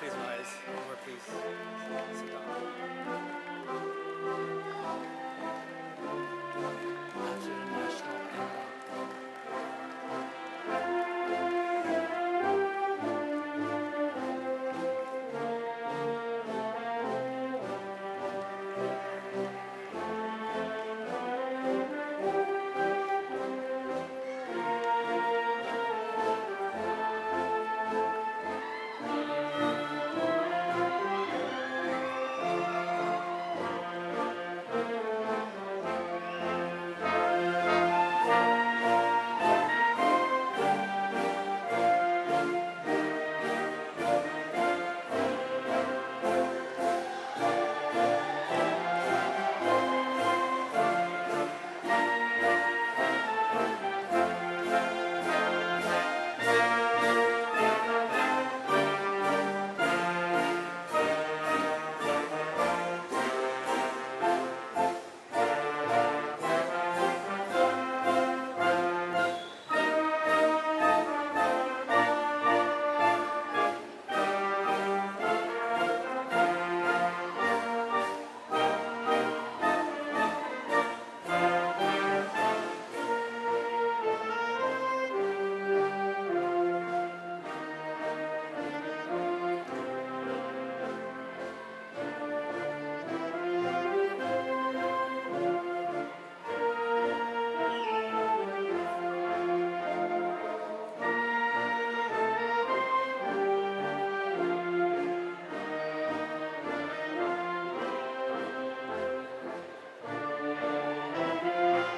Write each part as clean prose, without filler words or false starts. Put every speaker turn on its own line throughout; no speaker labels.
Please rise, or please sit down. After the national anthem.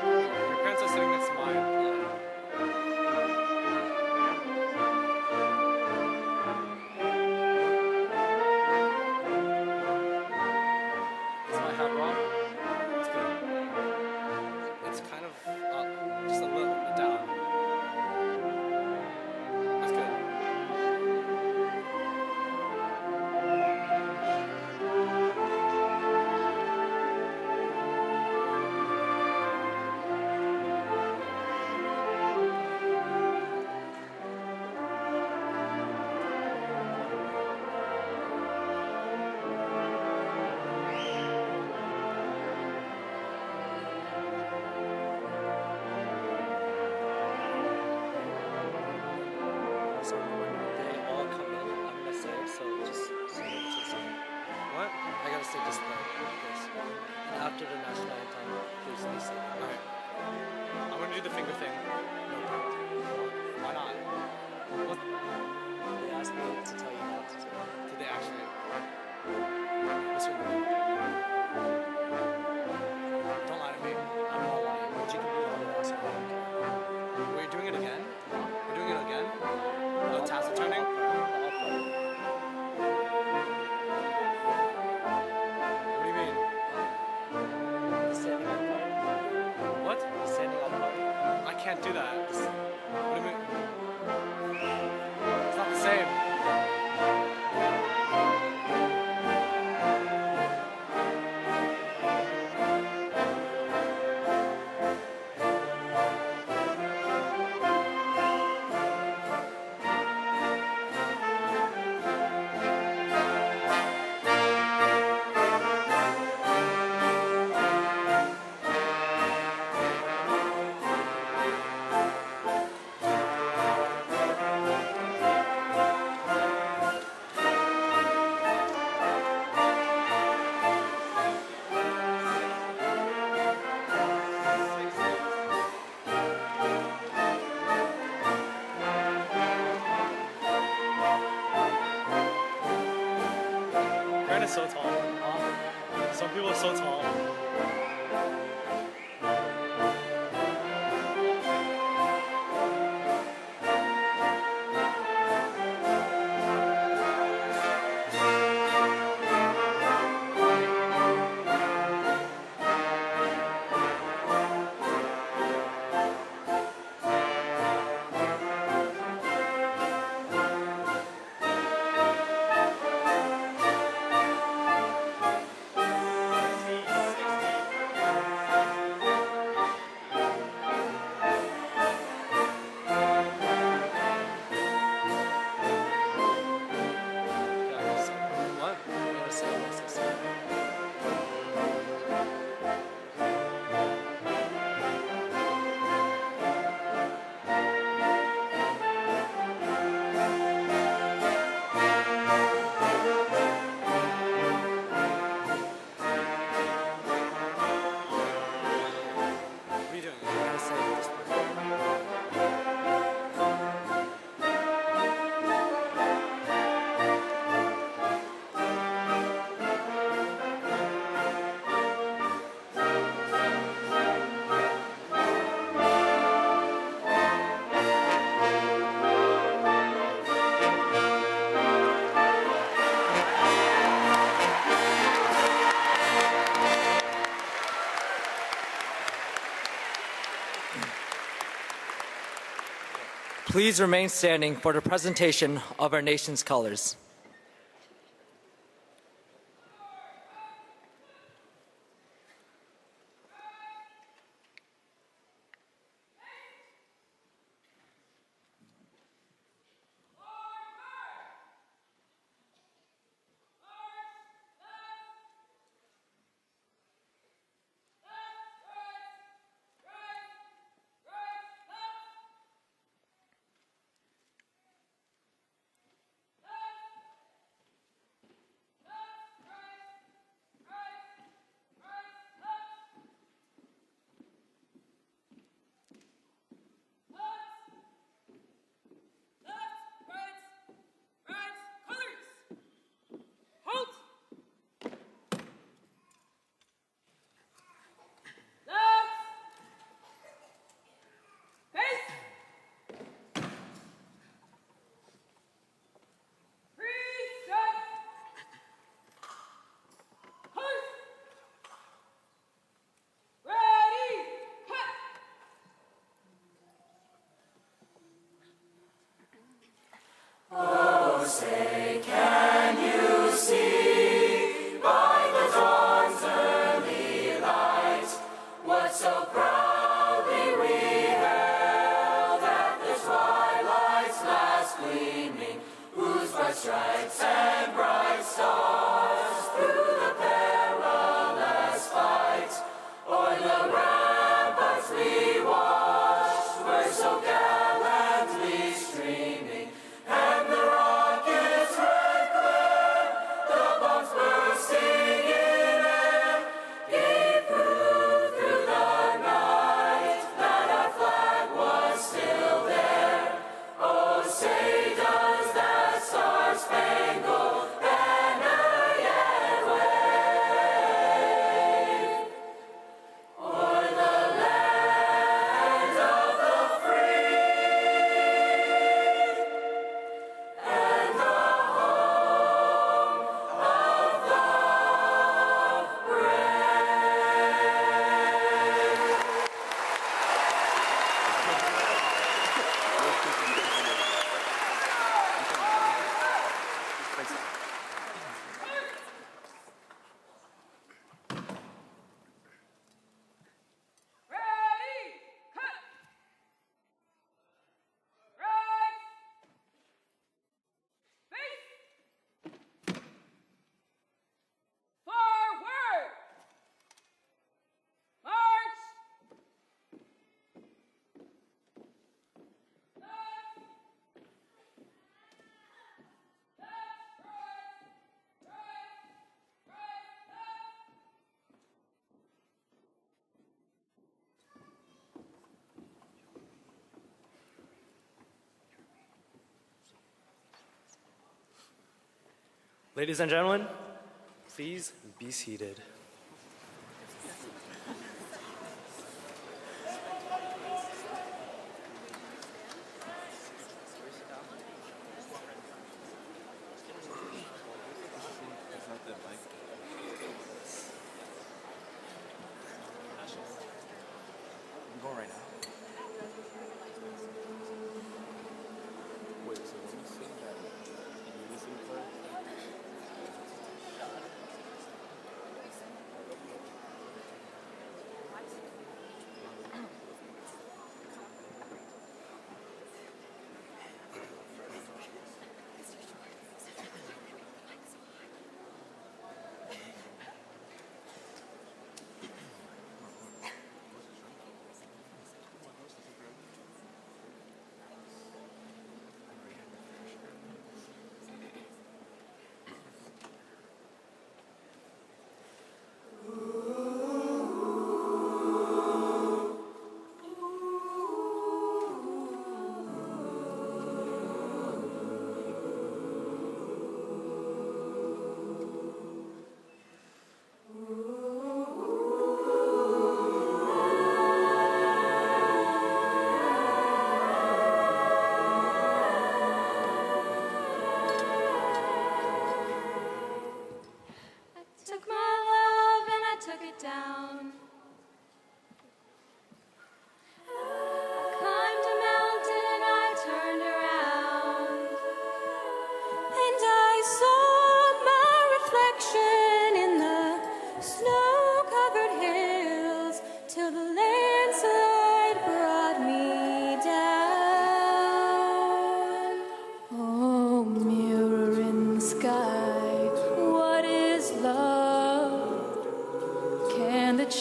Your parents are sitting next to mine. Is my hat wrong? It's good. It's kind of up, just a little bit down. That's good. So when they all come in, I'm gonna say it, so just say it to the side. What? I gotta say just like this. And after the national anthem, please listen. Alright. I'm gonna do the finger thing. No doubt. Why not? What? They asked me to tell you not to do it. Did they actually? What's your name? Don't lie to me. I'm not lying. But you can do all the rest. We're doing it again? We're doing it again? Oh, tassel turning? What do you mean?
Standing up part.
What?
Standing up part.
I can't do that. What do you mean? It's not the same. Brandon is so tall. Some people are so tall. Please remain standing for the presentation of our nation's colors. Ladies and gentlemen, please be seated.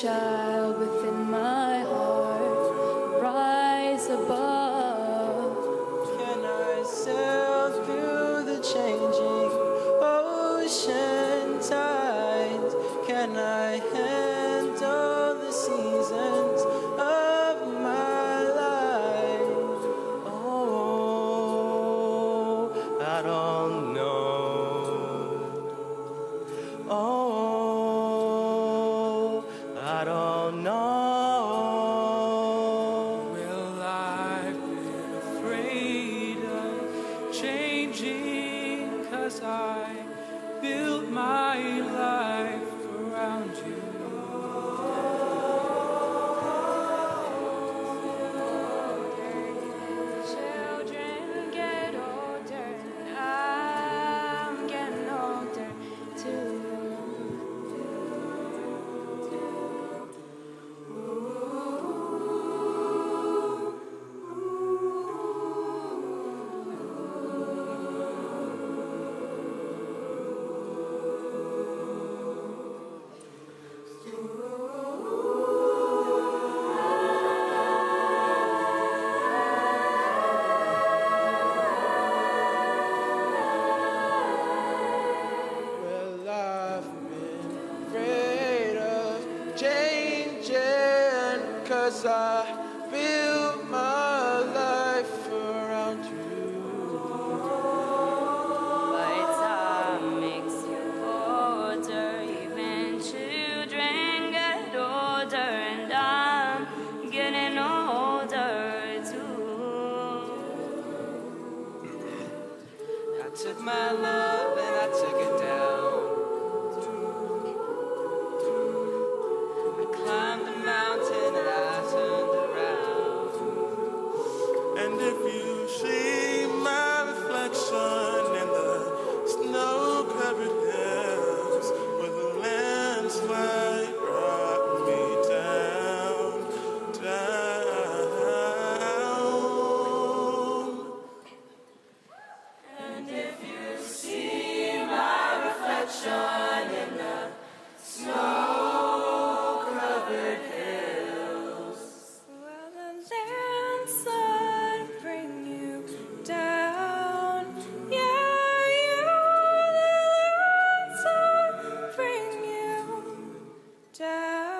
child within my heart rise above?
Can I sail through the changing ocean tides? Can I handle the seasons of my life? Oh, I don't know. Oh, I don't know.
Will I be afraid of changing? 'Cause I built my life around you.
Children get older, and I'm getting older too.
Well, I've been afraid of changing, 'cause I built my life around you.
My time makes you older, even children get older, and I'm getting older too.
I took my love and I took it down. I climbed a mountain and I turned around. And if you see my reflection in the snow-covered hills, where the landslide brought me down, down. And if you see my reflection in the snow-covered hills,
Will the landslide bring you down? Yeah, the landslide bring you down.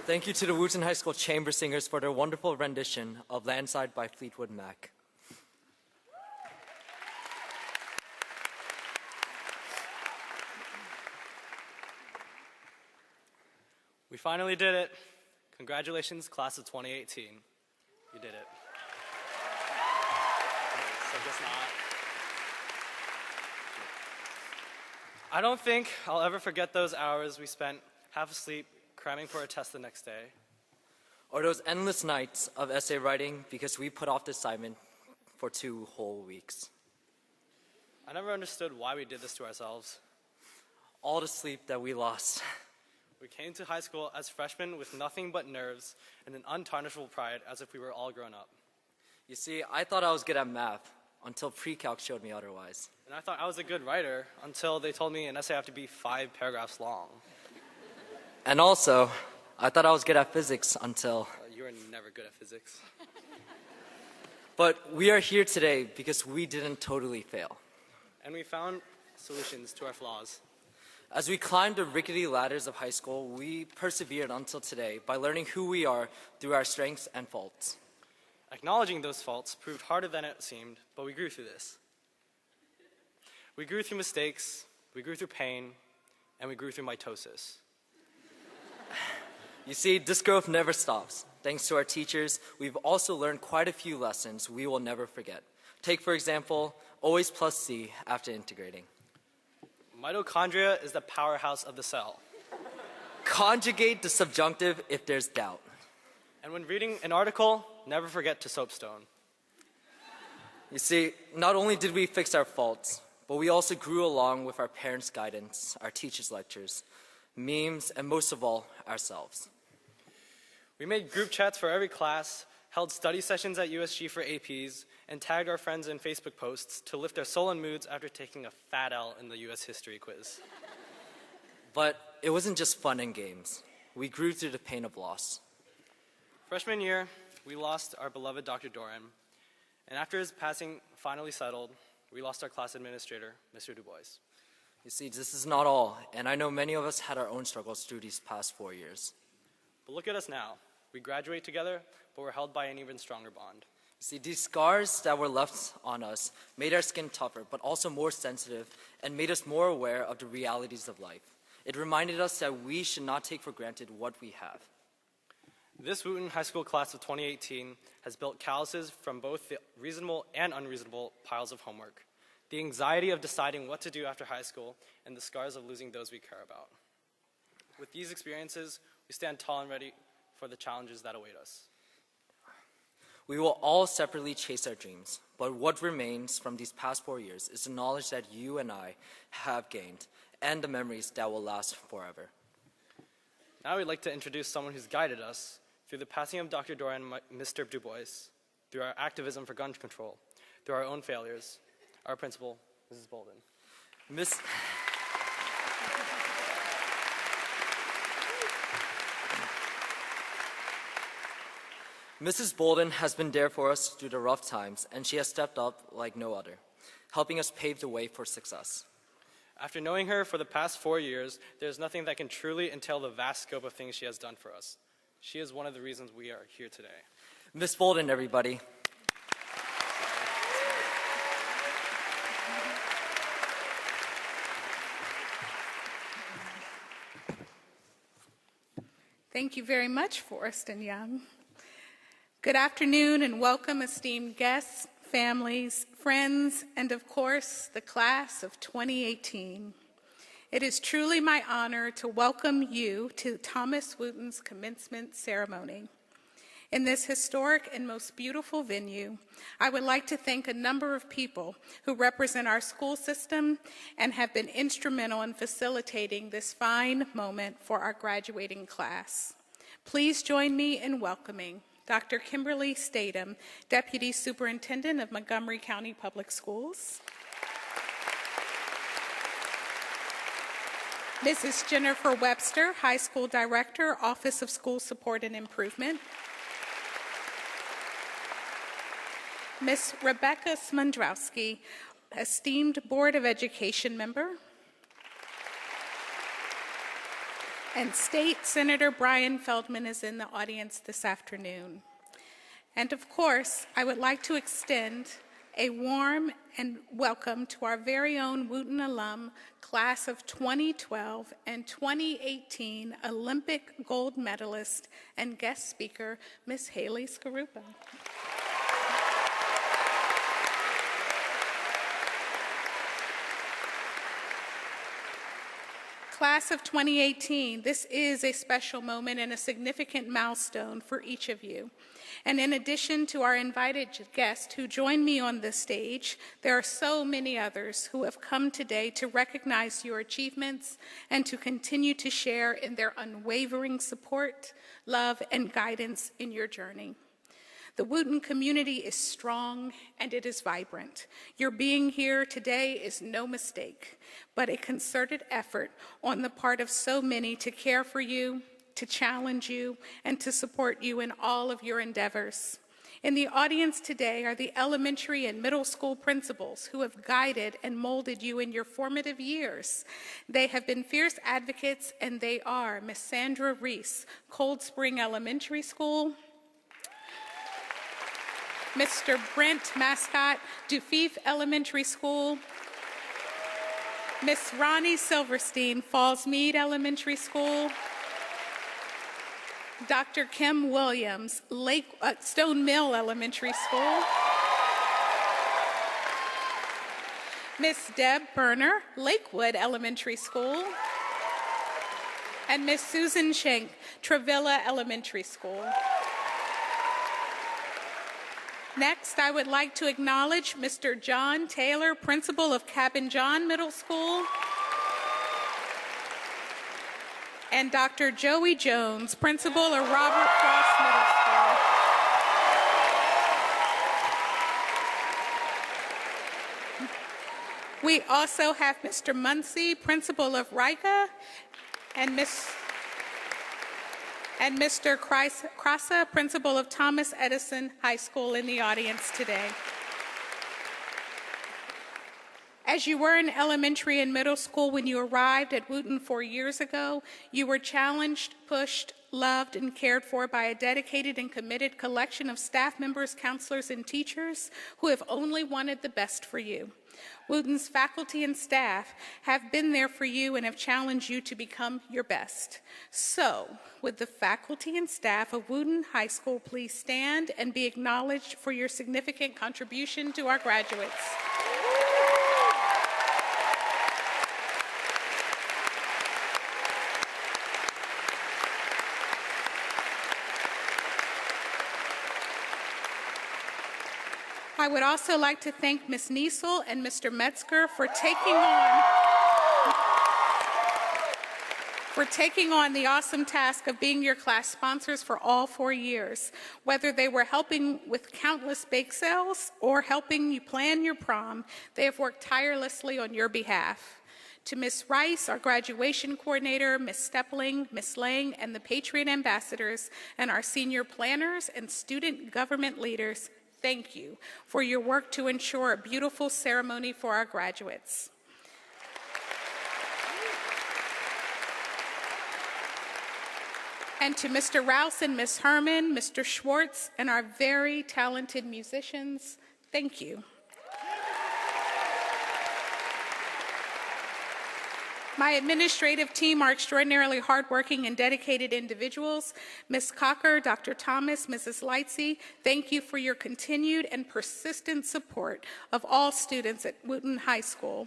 Thank you to the Wootton High School Chamber Singers for their wonderful rendition of Landside by Fleetwood Mac. We finally did it. Congratulations, class of 2018. You did it. So guess not. I don't think I'll ever forget those hours we spent half asleep cramming for a test the next day. Or those endless nights of essay writing because we put off the assignment for 2 whole weeks. I never understood why we did this to ourselves. All the sleep that we lost. We came to high school as freshmen with nothing but nerves and an untarnishable pride as if we were all grown up. You see, I thought I was good at math until pre-calc showed me otherwise. And I thought I was a good writer until they told me an essay had to be 5 paragraphs long. And also, I thought I was good at physics until... you were never good at physics. But we are here today because we didn't totally fail. And we found solutions to our flaws. As we climbed the rickety ladders of high school, we persevered until today by learning who we are through our strengths and faults. Acknowledging those faults proved harder than it seemed, but we grew through this. We grew through mistakes, we grew through pain, and we grew through mitosis. You see, this growth never stops. Thanks to our teachers, we've also learned quite a few lessons we will never forget. Take, for example, always plus C after integrating. Mitochondria is the powerhouse of the cell. Conjugate the subjunctive if there's doubt. And when reading an article, never forget to soapstone. You see, not only did we fix our faults, but we also grew along with our parents' guidance, our teachers' lectures, memes, and most of all, ourselves.
We made group chats for every class, held study sessions at USG for APs, and tagged our friends in Facebook posts to lift their sullen moods after taking a fat L in the US history quiz.
But it wasn't just fun and games. We grew through the pain of loss.
Freshman year, we lost our beloved Dr. Doran, and after his passing finally settled, we lost our class administrator, Mr. Du Bois.
You see, this is not all, and I know many of us had our own struggles through these past 4 years.
But look at us now. We graduate together, but we're held by an even stronger bond.
See, these scars that were left on us made our skin tougher, but also more sensitive, and made us more aware of the realities of life. It reminded us that we should not take for granted what we have.
This Wootton High School class of 2018 has built calluses from both the reasonable and unreasonable piles of homework, the anxiety of deciding what to do after high school, and the scars of losing those we care about. With these experiences, we stand tall and ready for the challenges that await us.
We will all separately chase our dreams, but what remains from these past 4 years is the knowledge that you and I have gained, and the memories that will last forever.
Now we'd like to introduce someone who's guided us through the passing of Dr. Doran and Mr. Du Bois, through our activism for gun control, through our own failures, our principal, Mrs. Bolden.
Mrs. Bolden has been there for us through the rough times, and she has stepped up like no other, helping us pave the way for success.
After knowing her for the past 4 years, there's nothing that can truly entail the vast scope of things she has done for us. She is one of the reasons we are here today.
Miss Bolden, everybody.
Thank you very much, Forrest and Young. Good afternoon and welcome, esteemed guests, families, friends, and of course, the class of 2018. It is truly my honor to welcome you to Thomas Wootton's commencement ceremony. In this historic and most beautiful venue, I would like to thank a number of people who represent our school system and have been instrumental in facilitating this fine moment for our graduating class. Please join me in welcoming Dr. Kimberly Statham, Deputy Superintendent of Montgomery County Public Schools. Mrs. Jennifer Webster, High School Director, Office of School Support and Improvement. Ms. Rebecca Smondrowski, esteemed Board of Education member. And State Senator Brian Feldman is in the audience this afternoon. And of course, I would like to extend a warm and welcome to our very own Wootton alum, class of 2012 and 2018 Olympic gold medalist and guest speaker, Ms. Haley Skarupa. Class of 2018, this is a special moment and a significant milestone for each of you. And in addition to our invited guests who join me on this stage, there are so many others who have come today to recognize your achievements and to continue to share in their unwavering support, love, and guidance in your journey. The Wootton community is strong and it is vibrant. Your being here today is no mistake, but a concerted effort on the part of so many to care for you, to challenge you, and to support you in all of your endeavors. In the audience today are the elementary and middle school principals who have guided and molded you in your formative years. They have been fierce advocates, and they are Miss Sandra Reese, Cold Spring Elementary School, Mr. Brent Mascott, Dufeef Elementary School, Miss Ronnie Silverstein, Falls Mead Elementary School, Dr. Kim Williams, Stone Mill Elementary School, Miss Deb Berner, Lakewood Elementary School, and Miss Susan Schenk, Travilla Elementary School. Next, I would like to acknowledge Mr. John Taylor, principal of Cabin John Middle School, and Dr. Joey Jones, principal of Robert Frost Middle School. We also have Mr. Muncie, principal of Rika, and Mr. Krasa, principal of Thomas Edison High School, in the audience today. As you were in elementary and middle school when you arrived at Wootton 4 years ago, you were challenged, pushed, loved, and cared for by a dedicated and committed collection of staff members, counselors, and teachers who have only wanted the best for you. Wootton's faculty and staff have been there for you and have challenged you to become your best. So, would the faculty and staff of Wootton High School please stand and be acknowledged for your significant contribution to our graduates? I would also like to thank Ms. Niesel and Mr. Metzger for taking on the awesome task of being your class sponsors for all 4 years, whether they were helping with countless bake sales or helping you plan your prom. They have worked tirelessly on your behalf. To Ms. Rice, our graduation coordinator, Ms. Stepling, Ms. Lang, and the Patriot ambassadors, and our senior planners and student government leaders, thank you for your work to ensure a beautiful ceremony for our graduates. And to Mr. Rouse and Ms. Herman, Mr. Schwartz, and our very talented musicians, thank you. My administrative team are extraordinarily hardworking and dedicated individuals. Ms. Cocker, Dr. Thomas, Mrs. Lightsey, thank you for your continued and persistent support of all students at Wootton High School.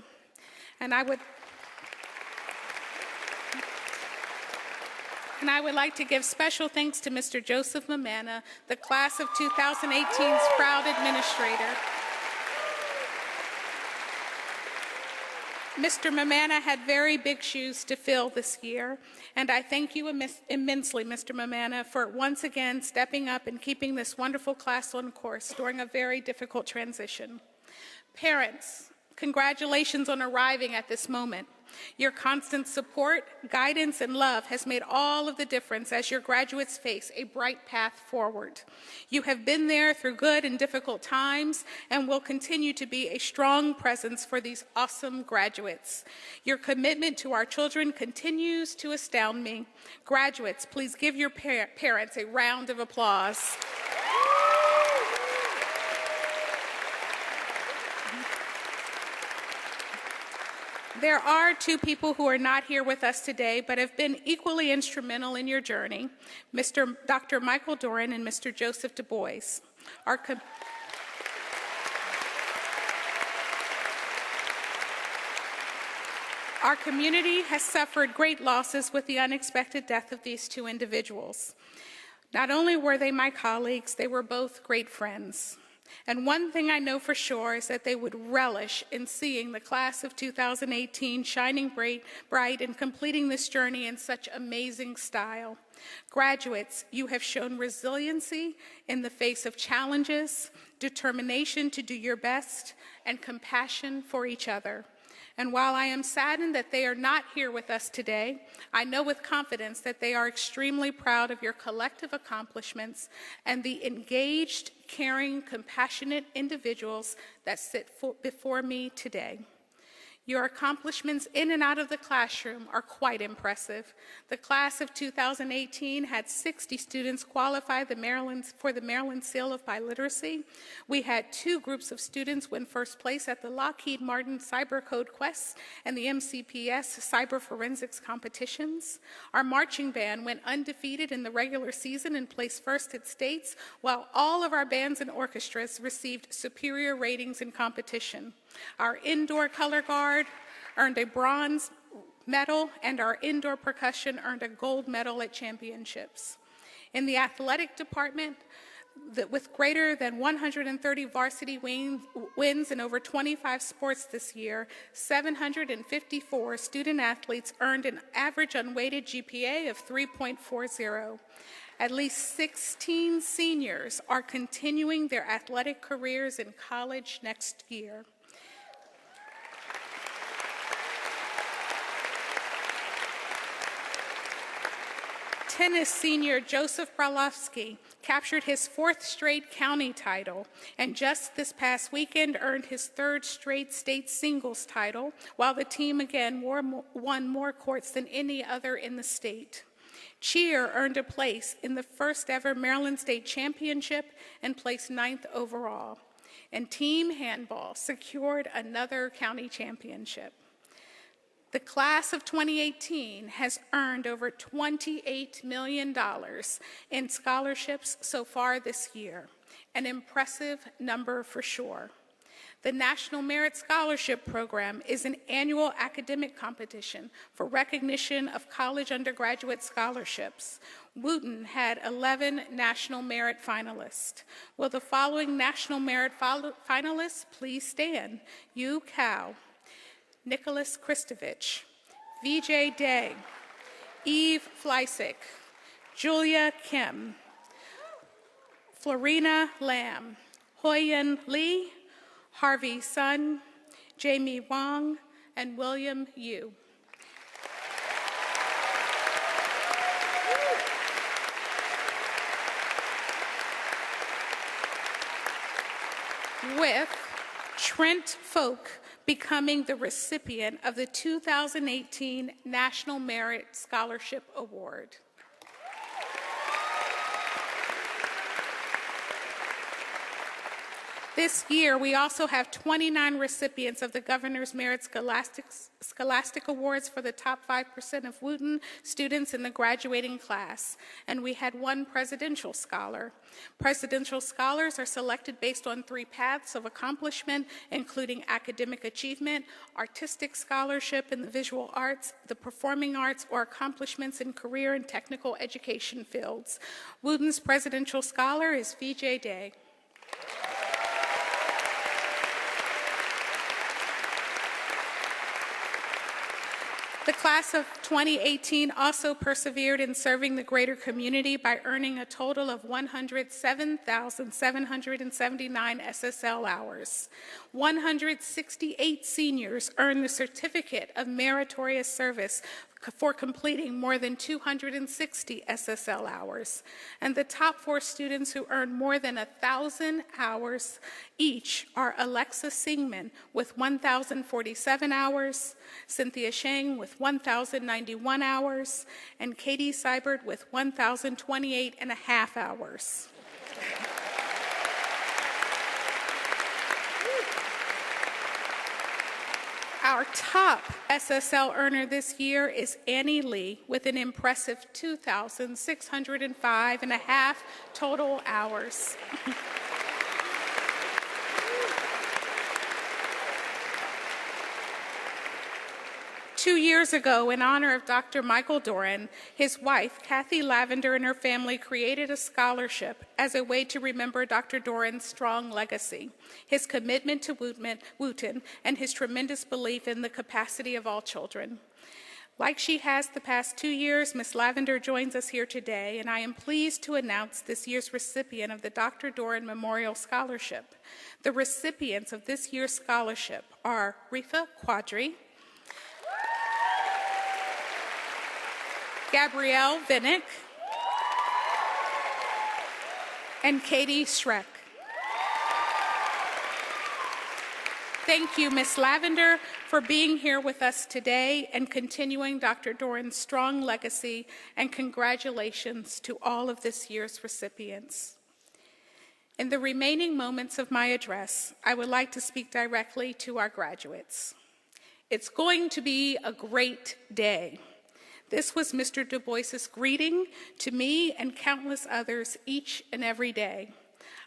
And I would like to give special thanks to Mr. Joseph Mamana, the class of 2018's proud administrator. Mr. Mamana had very big shoes to fill this year, and I thank you immensely, Mr. Mamana, for once again stepping up and keeping this wonderful class on course during a very difficult transition. Parents, congratulations on arriving at this moment. Your constant support, guidance, and love has made all of the difference as your graduates face a bright path forward. You have been there through good and difficult times and will continue to be a strong presence for these awesome graduates. Your commitment to our children continues to astound me. Graduates, please give your parents a round of applause. There are two people who are not here with us today, but have been equally instrumental in your journey, Dr. Michael Doran and Mr. Joseph Du Bois. Our community has suffered great losses with the unexpected death of these two individuals. Not only were they my colleagues, they were both great friends. And one thing I know for sure is that they would relish in seeing the class of 2018 shining bright and completing this journey in such amazing style. Graduates, you have shown resiliency in the face of challenges, determination to do your best, and compassion for each other. And while I am saddened that they are not here with us today, I know with confidence that they are extremely proud of your collective accomplishments and the engaged, caring, compassionate individuals that sit before me today. Your accomplishments in and out of the classroom are quite impressive. The class of 2018 had 60 students qualify for the Maryland Seal of Biliteracy. We had 2 groups of students win first place at the Lockheed Martin Cyber Code Quest and the MCPS Cyber Forensics competitions. Our marching band went undefeated in the regular season and placed first at states, while all of our bands and orchestras received superior ratings in competition. Our indoor color guard earned a bronze medal, and our indoor percussion earned a gold medal at championships. In the athletic department, with greater than 130 varsity wins in over 25 sports this year, 754 student athletes earned an average unweighted GPA of 3.40. At least 16 seniors are continuing their athletic careers in college next year. Tennis senior Joseph Bralowski captured his 4th straight county title, and just this past weekend earned his 3rd straight state singles title, while the team again won more courts than any other in the state. Cheer earned a place in the first ever Maryland State Championship and placed 9th overall. And team handball secured another county championship. The class of 2018 has earned over $28 million in scholarships so far this year, an impressive number for sure. The National Merit Scholarship Program is an annual academic competition for recognition of college undergraduate scholarships. Wootton had 11 National Merit finalists. Will the following National Merit finalists please stand? Yu Cao, Nicholas Kristovich, VJ Day, Eve Fleisig, Julia Kim, Florina Lam, Hoyen Lee, Harvey Sun, Jamie Wong, and William Yu. With Trent Folk becoming the recipient of the 2018 National Merit Scholarship Award. This year, we also have 29 recipients of the Governor's Merit Scholastic Awards for the top 5% of Wootton students in the graduating class, and we had 1 presidential scholar. Presidential scholars are selected based on 3 paths of accomplishment, including academic achievement, artistic scholarship in the visual arts, the performing arts, or accomplishments in career and technical education fields. Wootton's presidential scholar is VJ Day. The class of 2018 also persevered in serving the greater community by earning a total of 107,779 SSL hours. 168 seniors earned the Certificate of Meritorious Service for completing more than 260 SSL hours. And the top 4 students who earned more than 1,000 hours each are Alexa Singman with 1,047 hours, Cynthia Sheng with 1,091 hours, and Katie Seibert with 1,028 and a half hours. Our top SSL earner this year is Annie Lee with an impressive 2,605 and a half total hours. 2 years ago, in honor of Dr. Michael Doran, his wife, Kathy Lavender, and her family created a scholarship as a way to remember Dr. Doran's strong legacy, his commitment to Wootton, and his tremendous belief in the capacity of all children. Like she has the past 2 years, Ms. Lavender joins us here today, and I am pleased to announce this year's recipient of the Dr. Doran Memorial Scholarship. The recipients of this year's scholarship are Rifa Quadri, Gabrielle Vinnick, and Katie Schreck. Thank you, Ms. Lavender, for being here with us today and continuing Dr. Doran's strong legacy, and congratulations to all of this year's recipients. In the remaining moments of my address, I would like to speak directly to our graduates. It's going to be a great day. This was Mr. Du Bois's greeting to me and countless others each and every day.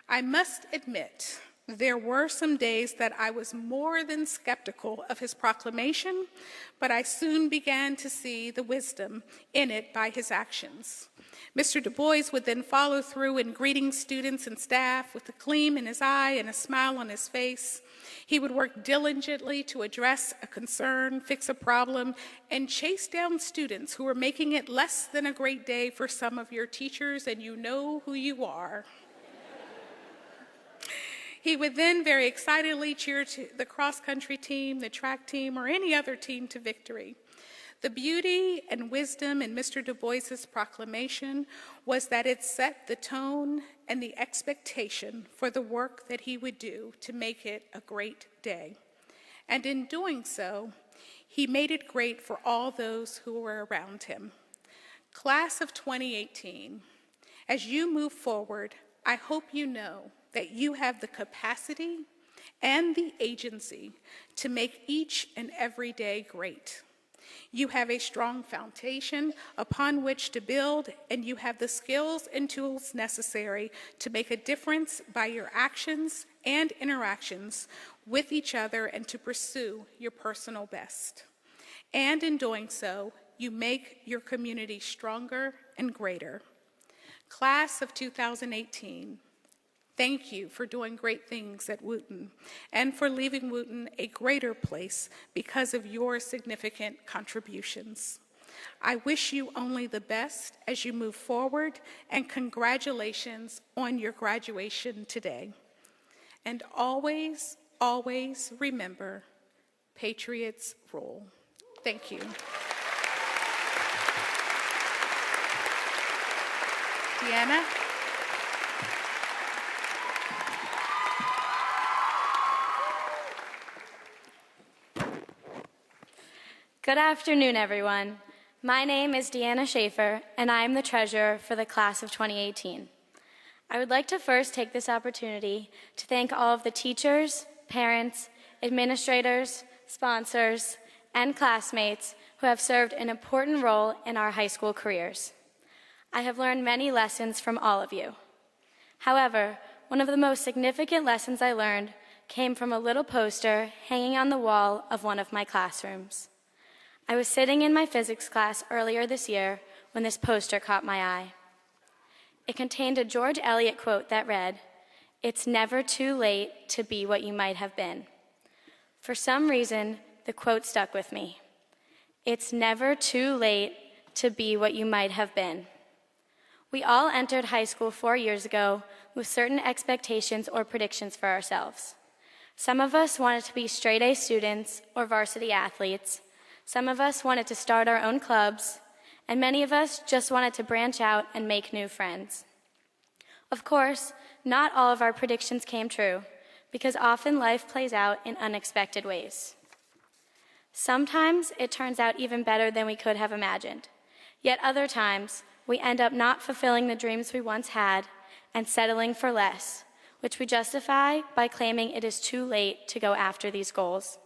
I must admit, There were some days that I was more than skeptical of his proclamation, but I soon began to see the wisdom in it by his actions. Mr. Du Bois would then follow through in greeting students and staff with a gleam in his eye and a smile on his face. He would work diligently to address a concern, fix a problem, and chase down students who were making it less than a great day for some of your teachers, and you know who you are. He would then very excitedly cheer to the cross-country team, the track team, or any other team to victory. The beauty and wisdom in Mr. Du Bois's proclamation was that it set the tone and the expectation for the work that he would do to make it a great day. And in doing so, he made it great for all those who were around him. Class of 2018, as you move forward, I hope you know that you have the capacity and the agency to make each and every day great. You have a strong foundation upon which to build, and you have the skills and tools necessary to make a difference by your actions and interactions with each other and to pursue your personal best. And in doing so, you make your community stronger and greater. Class of 2018, thank you for doing great things at Wootton and for leaving Wootton a greater place because of your significant contributions. I wish you only the best as you move forward, and congratulations on your graduation today. And always, always remember, Patriots rule. Thank you. Deanna?
Good afternoon, everyone. My name is Deanna Schaefer, and I am the treasurer for the class of 2018. I would like to first take this opportunity to thank all of the teachers, parents, administrators, sponsors, and classmates who have served an important role in our high school careers. I have learned many lessons from all of you. However, one of the most significant lessons I learned came from a little poster hanging on the wall of one of my classrooms. I was sitting in my physics class earlier this year when this poster caught my eye. It contained a George Eliot quote that read, "It's never too late to be what you might have been." For some reason, the quote stuck with me. It's never too late to be what you might have been. We all entered high school 4 years ago with certain expectations or predictions for ourselves. Some of us wanted to be straight-A students or varsity athletes. Some of us wanted to start our own clubs, and many of us just wanted to branch out and make new friends. Of course, not all of our predictions came true, because often life plays out in unexpected ways. Sometimes it turns out even better than we could have imagined, yet other times we end up not fulfilling the dreams we once had and settling for less, which we justify by claiming it is too late to go after these goals.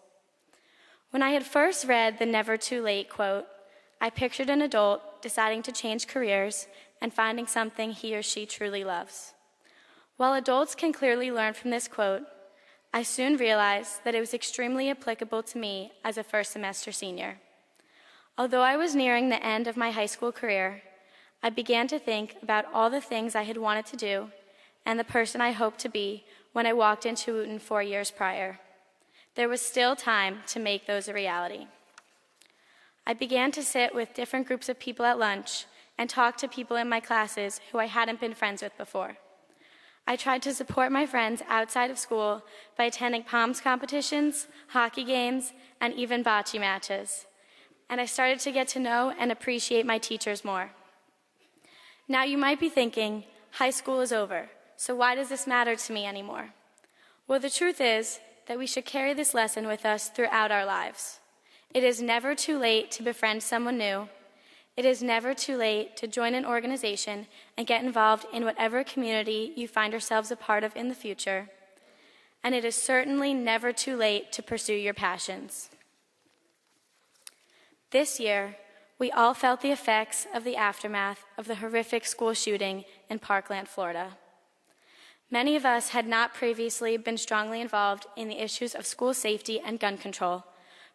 When I had first read the "never too late" quote, I pictured an adult deciding to change careers and finding something he or she truly loves. While adults can clearly learn from this quote, I soon realized that it was extremely applicable to me as a first semester senior. Although I was nearing the end of my high school career, I began to think about all the things I had wanted to do and the person I hoped to be when I walked into Wootton 4 years prior. There was still time to make those a reality. I began to sit with different groups of people at lunch and talk to people in my classes who I hadn't been friends with before. I tried to support my friends outside of school by attending POMS competitions, hockey games, and even bocce matches. And I started to get to know and appreciate my teachers more. Now you might be thinking, high school is over, so why does this matter to me anymore? Well, the truth is that we should carry this lesson with us throughout our lives. It is never too late to befriend someone new. It is never too late to join an organization and get involved in whatever community you find yourselves a part of in the future. And it is certainly never too late to pursue your passions. This year, we all felt the effects of the aftermath of the horrific school shooting in Parkland, Florida. Many of us had not previously been strongly involved in the issues of school safety and gun control,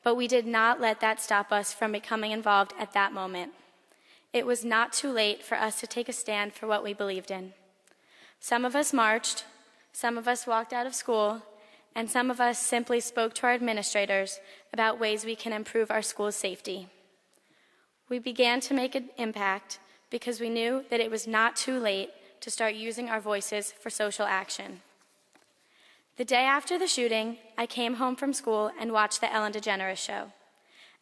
but we did not let that stop us from becoming involved at that moment. It was not too late for us to take a stand for what we believed in. Some of us marched, some of us walked out of school, and some of us simply spoke to our administrators about ways we can improve our school's safety. We began to make an impact because we knew that it was not too late to start using our voices for social action. The day after the shooting, I came home from school and watched the Ellen DeGeneres show.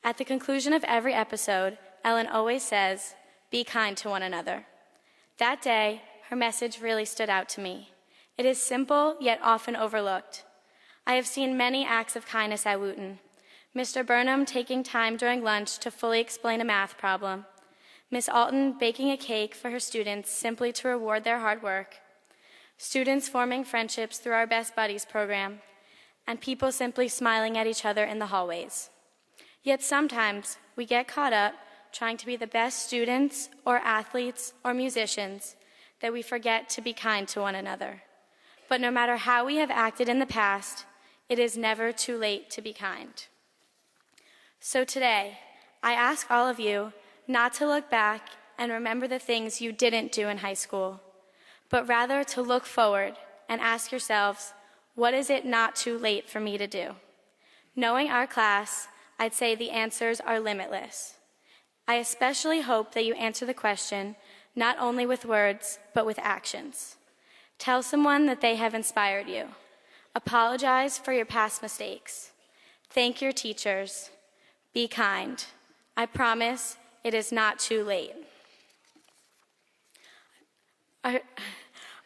At the conclusion of every episode, Ellen always says, "Be kind to one another." That day, her message really stood out to me. It is simple, yet often overlooked. I have seen many acts of kindness at Wootton. Mr. Burnham taking time during lunch to fully explain a math problem. Miss Alton baking a cake for her students simply to reward their hard work. Students forming friendships through our Best Buddies program. And people simply smiling at each other in the hallways. Yet sometimes we get caught up trying to be the best students or athletes or musicians that we forget to be kind to one another. But no matter how we have acted in the past, it is never too late to be kind. So today, I ask all of you not to look back and remember the things you didn't do in high school, but rather to look forward and ask yourselves, what is it not too late for me to do? Knowing our class, I'd say the answers are limitless. I especially hope that you answer the question not only with words, but with actions. Tell someone that they have inspired you. Apologize for your past mistakes. Thank your teachers. Be kind. I promise it is not too late.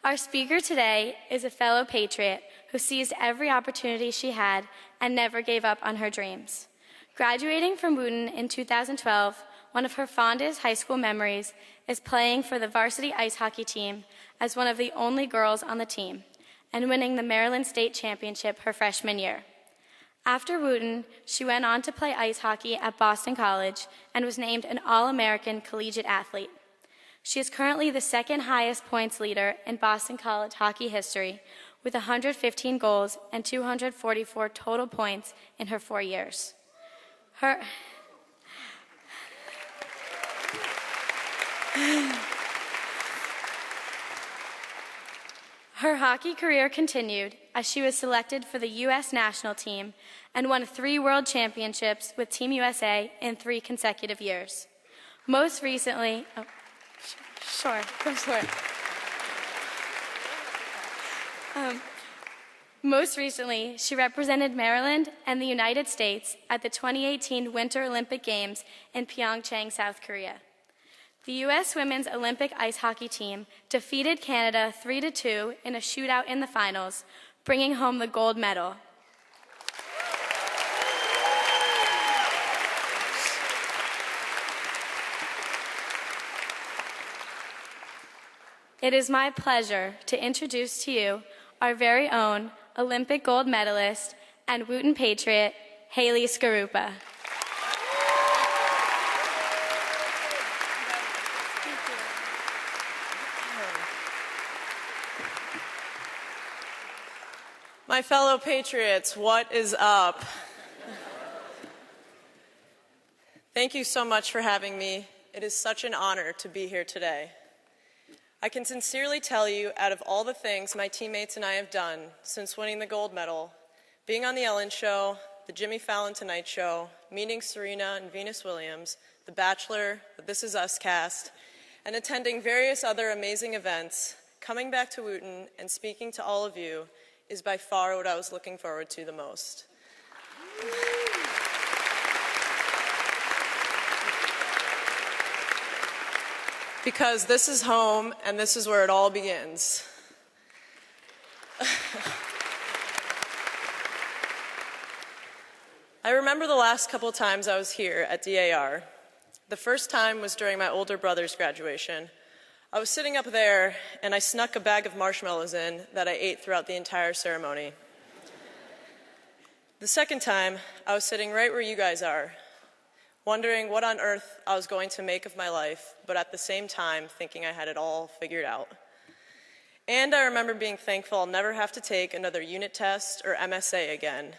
Our speaker today is a fellow patriot who seized every opportunity she had and never gave up on her dreams. Graduating from Wootton in 2012, one of her fondest high school memories is playing for the varsity ice hockey team as one of the only girls on the team and winning the Maryland State Championship her freshman year. After Wootton, she went on to play ice hockey at Boston College and was named an All-American collegiate athlete. She is currently the second highest points leader in Boston College hockey history with 115 goals and 244 total points in her 4 years. Her hockey career continued as she was selected for the U.S. national team and won 3 world championships with Team USA in 3 consecutive years. Most recently, Most recently, she represented Maryland and the United States at the 2018 Winter Olympic Games in Pyeongchang, South Korea. The U.S. women's Olympic ice hockey team defeated Canada 3-2 in a shootout in the finals, bringing home the gold medal. It is my pleasure to introduce to you our very own Olympic gold medalist and Wootton Patriot, Haley Skarupa.
My fellow patriots, what is up? Thank you so much for having me. It is such an honor to be here today. I can sincerely tell you, out of all the things my teammates and I have done since winning the gold medal, being on The Ellen Show, The Jimmy Fallon Tonight Show, meeting Serena and Venus Williams, The Bachelor, the This Is Us cast, and attending various other amazing events, coming back to Wootton and speaking to all of you is by far what I was looking forward to the most. Because this is home, and this is where it all begins. I remember the last couple times I was here at DAR. The first time was during my older brother's graduation. I was sitting up there, and I snuck a bag of marshmallows in that I ate throughout the entire ceremony. The second time, I was sitting right where you guys are, wondering what on earth I was going to make of my life, but at the same time thinking I had it all figured out. And I remember being thankful I'll never have to take another unit test or MSA again.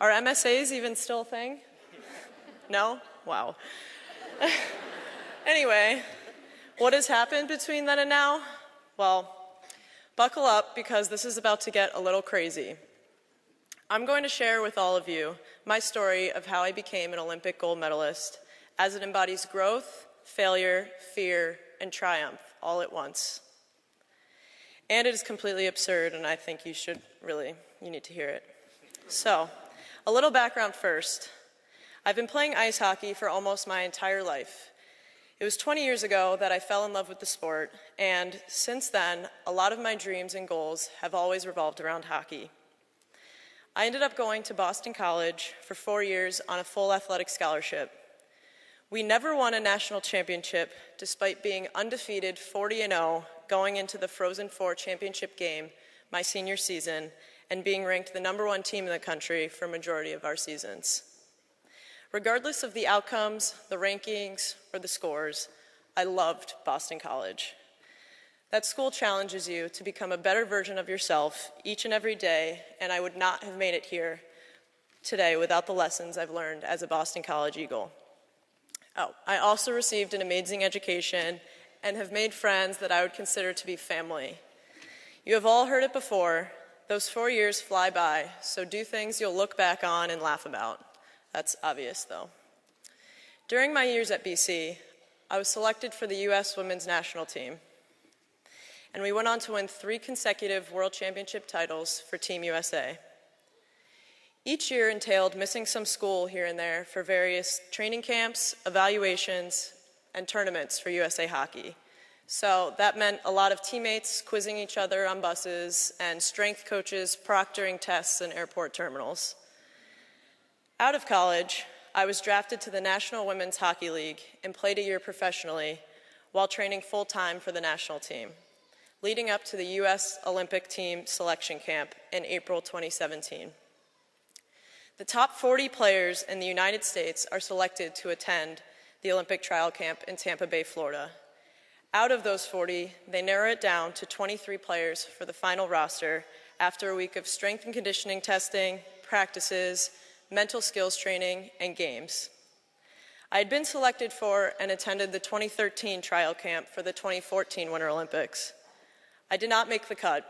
Are MSAs even still a thing? No? Wow. Anyway, what has happened between then and now? Well, buckle up because this is about to get a little crazy. I'm going to share with all of you my story of how I became an Olympic gold medalist, as it embodies growth, failure, fear, and triumph all at once. And it is completely absurd, and I think you need to hear it. So, a little background first. I've been playing ice hockey for almost my entire life. It was 20 years ago that I fell in love with the sport, and since then, a lot of my dreams and goals have always revolved around hockey. I ended up going to Boston College for 4 years on a full athletic scholarship. We never won a national championship, despite being undefeated 40-0 going into the Frozen Four championship game my senior season and being ranked the #1 team in the country for a majority of our seasons. Regardless of the outcomes, the rankings, or the scores, I loved Boston College. That school challenges you to become a better version of yourself each and every day, and I would not have made it here today without the lessons I've learned as a Boston College Eagle. Oh, I also received an amazing education and have made friends that I would consider to be family. You have all heard it before, those 4 years fly by, so do things you'll look back on and laugh about. That's obvious, though. During my years at BC, I was selected for the U.S. women's national team, and we went on to win 3 consecutive World Championship titles for Team USA. Each year entailed missing some school here and there for various training camps, evaluations, and tournaments for USA Hockey. So that meant a lot of teammates quizzing each other on buses and strength coaches proctoring tests in airport terminals. Out of college, I was drafted to the National Women's Hockey League and played a year professionally while training full-time for the national team, leading up to the U.S. Olympic team selection camp in April 2017. The top 40 players in the United States are selected to attend the Olympic trial camp in Tampa Bay, Florida. Out of those 40, they narrow it down to 23 players for the final roster after a week of strength and conditioning testing, practices, mental skills training, and games. I had been selected for and attended the 2013 trial camp for the 2014 Winter Olympics. I did not make the cut.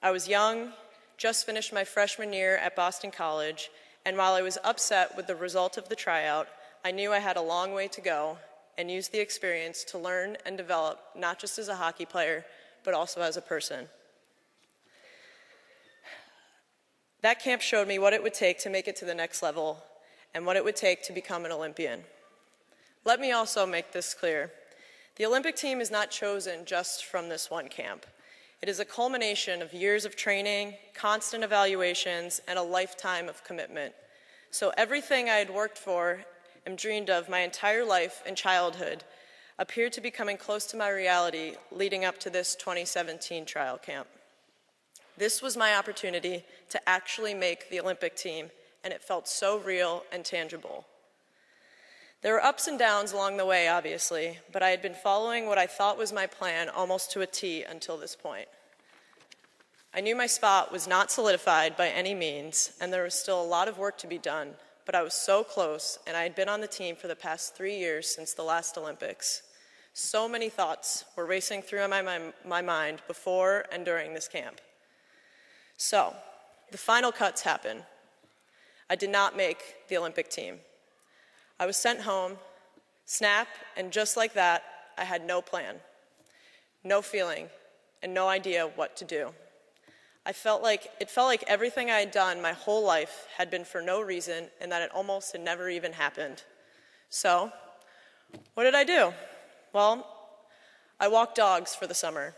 I was young, just finished my freshman year at Boston College, and while I was upset with the result of the tryout, I knew I had a long way to go and used the experience to learn and develop not just as a hockey player, but also as a person. That camp showed me what it would take to make it to the next level and what it would take to become an Olympian. Let me also make this clear. The Olympic team is not chosen just from this one camp. It is a culmination of years of training, constant evaluations, and a lifetime of commitment. So everything I had worked for and dreamed of my entire life and childhood appeared to be coming close to my reality leading up to this 2017 trial camp. This was my opportunity to actually make the Olympic team, and it felt so real and tangible. There were ups and downs along the way, obviously, but I had been following what I thought was my plan almost to a T until this point. I knew my spot was not solidified by any means, and there was still a lot of work to be done, but I was so close, and I had been on the team for the past 3 years since the last Olympics. So many thoughts were racing through my mind before and during this camp. So, the final cuts happened. I did not make the Olympic team. I was sent home, snap, and just like that, I had no plan, no feeling, and no idea what to do. It felt like everything I had done my whole life had been for no reason and that it almost had never even happened. So, what did I do? Well, I walked dogs for the summer.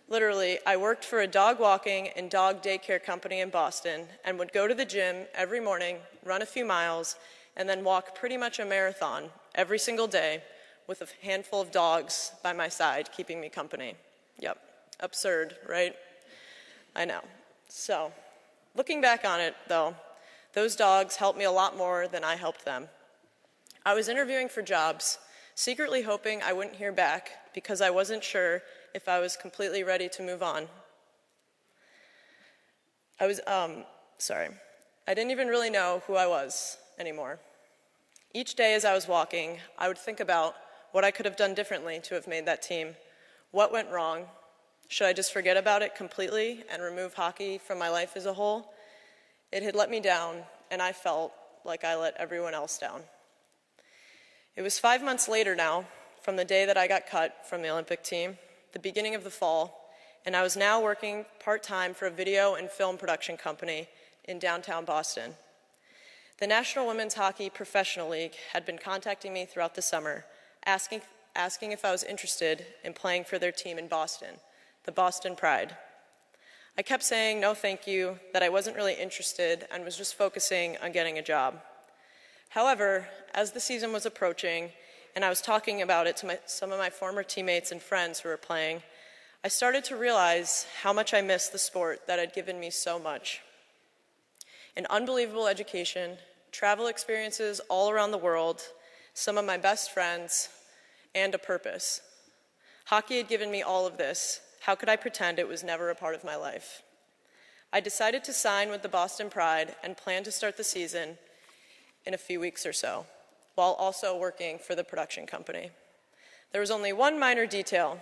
Literally, I worked for a dog walking and dog daycare company in Boston and would go to the gym every morning, run a few miles, and then walk pretty much a marathon every single day with a handful of dogs by my side keeping me company. Yep, absurd, right? I know. So, looking back on it, though, those dogs helped me a lot more than I helped them. I was interviewing for jobs, secretly hoping I wouldn't hear back because I wasn't sure if I was completely ready to move on. I didn't even really know who I was anymore. Each day as I was walking, I would think about what I could have done differently to have made that team. What went wrong? Should I just forget about it completely and remove hockey from my life as a whole? It had let me down, and I felt like I let everyone else down. It was 5 months later now from the day that I got cut from the Olympic team, the beginning of the fall, and I was now working part-time for a video and film production company in downtown Boston. The National Women's Hockey Professional League had been contacting me throughout the summer, asking if I was interested in playing for their team in Boston, the Boston Pride. I kept saying no thank you, that I wasn't really interested and was just focusing on getting a job. However, as the season was approaching and I was talking about it to some of my former teammates and friends who were playing, I started to realize how much I missed the sport that had given me so much. An unbelievable education, travel experiences all around the world, some of my best friends, and a purpose. Hockey had given me all of this. How could I pretend it was never a part of my life? I decided to sign with the Boston Pride and plan to start the season in a few weeks or so, while also working for the production company. There was only one minor detail.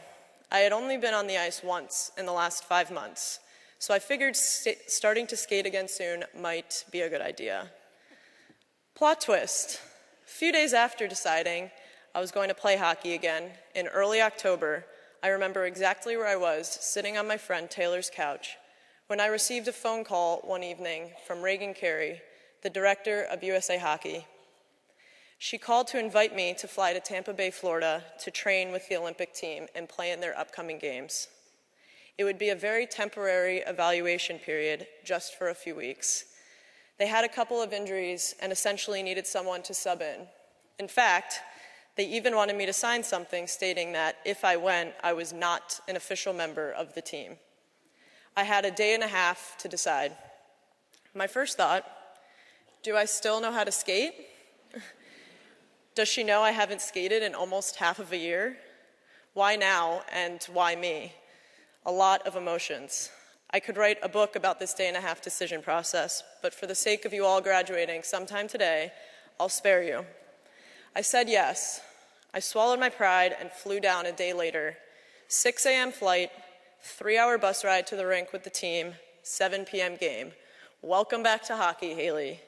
I had only been on the ice once in the last 5 months, so I figured starting to skate again soon might be a good idea. Plot twist. A few days after deciding I was going to play hockey again, in early October, I remember exactly where I was, sitting on my friend Taylor's couch, when I received a phone call one evening from Reagan Carey, the director of USA Hockey. She called to invite me to fly to Tampa Bay, Florida, to train with the Olympic team and play in their upcoming games. It would be a very temporary evaluation period, just for a few weeks. They had a couple of injuries and essentially needed someone to sub in. In fact, they even wanted me to sign something stating that if I went, I was not an official member of the team. I had a day and a half to decide. My first thought, do I still know how to skate? Does she know I haven't skated in almost half of a year? Why now and why me? A lot of emotions. I could write a book about this day and a half decision process, but for the sake of you all graduating sometime today, I'll spare you. I said yes. I swallowed my pride and flew down a day later. 6 a.m. flight, 3-hour bus ride to the rink with the team, 7 p.m. game. Welcome back to hockey, Haley.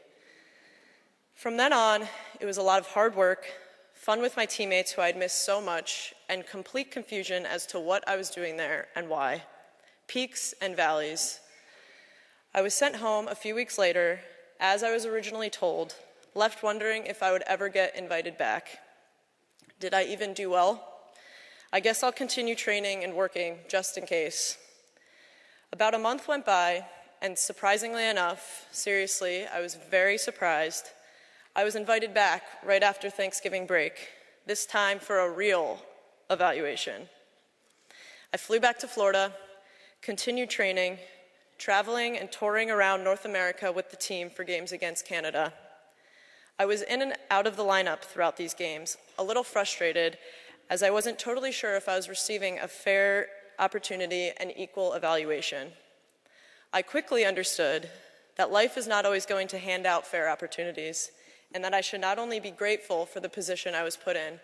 From then on, it was a lot of hard work, fun with my teammates who I'd missed so much, and complete confusion as to what I was doing there and why. Peaks and valleys. I was sent home a few weeks later, as I was originally told, left wondering if I would ever get invited back. Did I even do well? I guess I'll continue training and working just in case. About a month went by, and surprisingly enough, seriously, I was very surprised, I was invited back right after Thanksgiving break, this time for a real evaluation. I flew back to Florida, continued training, traveling and touring around North America with the team for games against Canada. I was in and out of the lineup throughout these games, a little frustrated, as I wasn't totally sure if I was receiving a fair opportunity and equal evaluation. I quickly understood that life is not always going to hand out fair opportunities, and that I should not only be grateful for the position I was put in,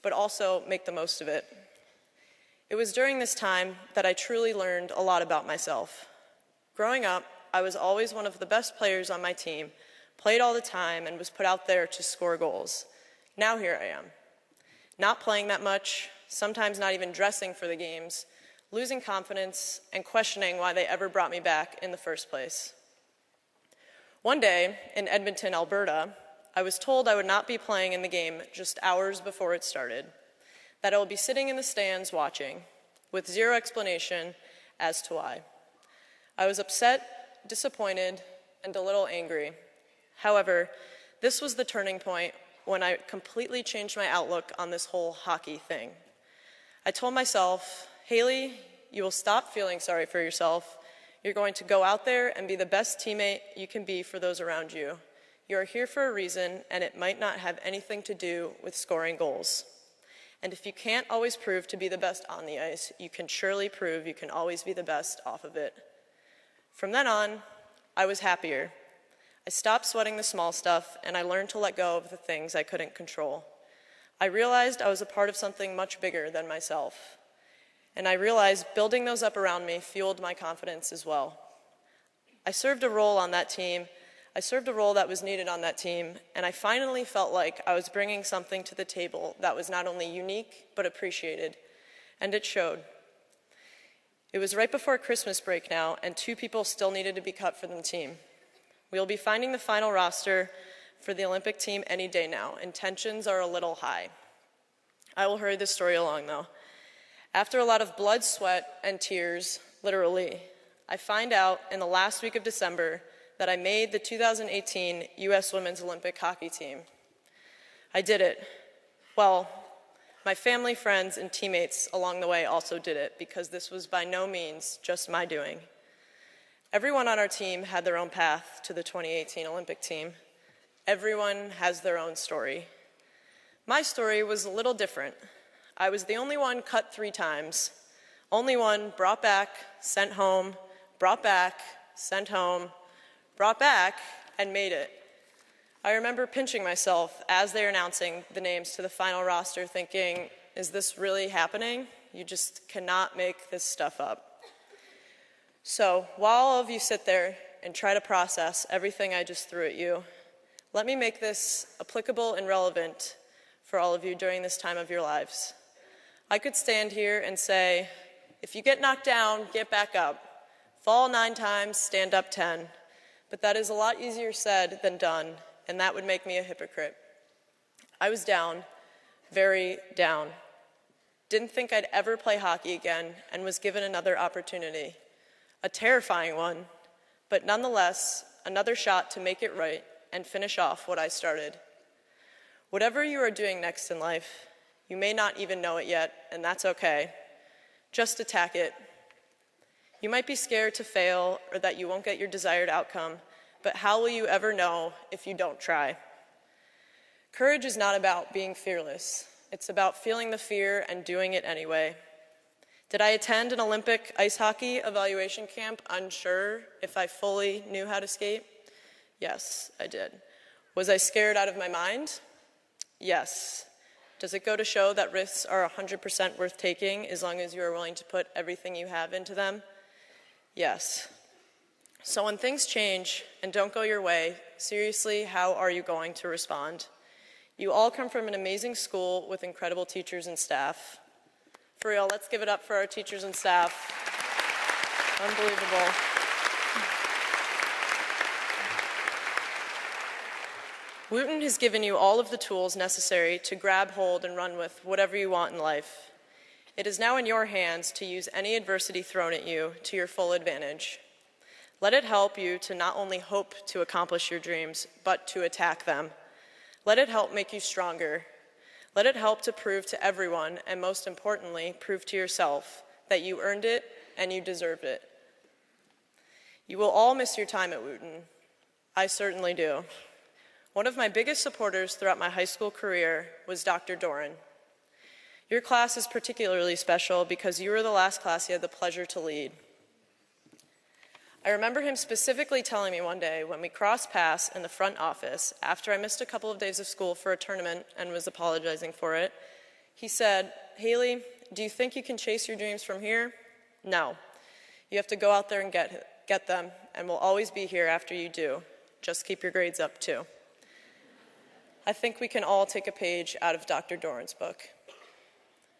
but also make the most of it. It was during this time that I truly learned a lot about myself. Growing up, I was always one of the best players on my team, played all the time, and was put out there to score goals. Now here I am, not playing that much, sometimes not even dressing for the games, losing confidence, and questioning why they ever brought me back in the first place. One day, in Edmonton, Alberta, I was told I would not be playing in the game just hours before it started, that I would be sitting in the stands watching, with zero explanation as to why. I was upset, disappointed, and a little angry. However, this was the turning point when I completely changed my outlook on this whole hockey thing. I told myself, Haley, you will stop feeling sorry for yourself. You're going to go out there and be the best teammate you can be for those around you. You are here for a reason, and it might not have anything to do with scoring goals. And if you can't always prove to be the best on the ice, you can surely prove you can always be the best off of it. From then on, I was happier. I stopped sweating the small stuff, and I learned to let go of the things I couldn't control. I realized I was a part of something much bigger than myself. And I realized building those up around me fueled my confidence as well. I served a role on that team. I served a role that was needed on that team, and I finally felt like I was bringing something to the table that was not only unique, but appreciated. And it showed. It was right before Christmas break now, and 2 people still needed to be cut for the team. We will be finding the final roster for the Olympic team any day now, and tensions are a little high. I will hurry this story along, though. After a lot of blood, sweat, and tears, literally, I find out in the last week of December that I made the 2018 U.S. Women's Olympic Hockey team. I did it. Well, my family, friends, and teammates along the way also did it, because this was by no means just my doing. Everyone on our team had their own path to the 2018 Olympic team. Everyone has their own story. My story was a little different. I was the only one cut 3 times, only one brought back, sent home, brought back, sent home, brought back, and made it. I remember pinching myself as they were announcing the names to the final roster, thinking, is this really happening? You just cannot make this stuff up. So while all of you sit there and try to process everything I just threw at you, let me make this applicable and relevant for all of you during this time of your lives. I could stand here and say, if you get knocked down, get back up. Fall 9 times, stand up 10. But that is a lot easier said than done, and that would make me a hypocrite. I was down, very down. Didn't think I'd ever play hockey again, and was given another opportunity. A terrifying one, but nonetheless, another shot to make it right and finish off what I started. Whatever you are doing next in life, you may not even know it yet, and that's okay. Just attack it. You might be scared to fail or that you won't get your desired outcome, but how will you ever know if you don't try? Courage is not about being fearless. It's about feeling the fear and doing it anyway. Did I attend an Olympic ice hockey evaluation camp unsure if I fully knew how to skate? Yes, I did. Was I scared out of my mind? Yes. Does it go to show that risks are 100% worth taking as long as you are willing to put everything you have into them? Yes. So when things change and don't go your way, seriously, how are you going to respond? You all come from an amazing school with incredible teachers and staff. For real, let's give it up for our teachers and staff. Unbelievable. Wootton has given you all of the tools necessary to grab hold and run with whatever you want in life. It is now in your hands to use any adversity thrown at you to your full advantage. Let it help you to not only hope to accomplish your dreams, but to attack them. Let it help make you stronger. Let it help to prove to everyone, and most importantly, prove to yourself, that you earned it and you deserved it. You will all miss your time at Wootton. I certainly do. One of my biggest supporters throughout my high school career was Dr. Doran. Your class is particularly special because you were the last class he had the pleasure to lead. I remember him specifically telling me one day when we crossed paths in the front office after I missed a couple of days of school for a tournament and was apologizing for it. He said, "Haley, do you think you can chase your dreams from here? No. You have to go out there and get them, and we'll always be here after you do. Just keep your grades up, too." I think we can all take a page out of Dr. Doran's book.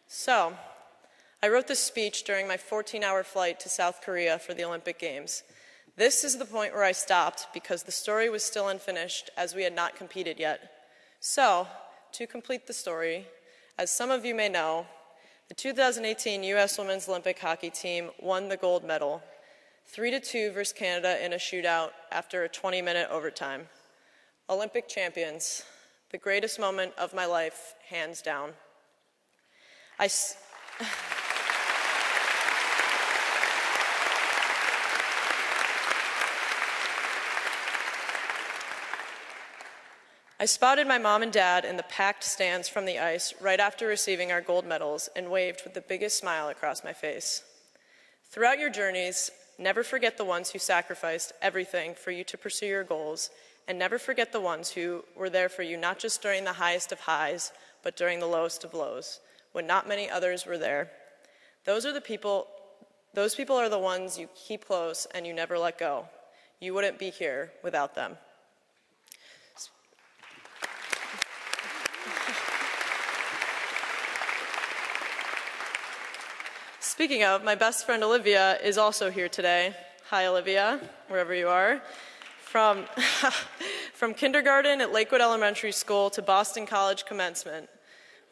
So, I wrote this speech during my 14-hour flight to South Korea for the Olympic Games. This is the point where I stopped because the story was still unfinished as we had not competed yet. So, to complete the story, as some of you may know, the 2018 U.S. Women's Olympic Hockey team won the gold medal, 3-2 versus Canada in a shootout after a 20-minute overtime. Olympic champions, the greatest moment of my life, hands down. I spotted my mom and dad in the packed stands from the ice right after receiving our gold medals and waved with the biggest smile across my face. Throughout your journeys, never forget the ones who sacrificed everything for you to pursue your goals, and never forget the ones who were there for you not just during the highest of highs, but during the lowest of lows, when not many others were there. Those people are the ones you keep close and you never let go. You wouldn't be here without them. Speaking of, my best friend Olivia is also here today. Hi, Olivia, wherever you are. From kindergarten at Lakewood Elementary School to Boston College commencement.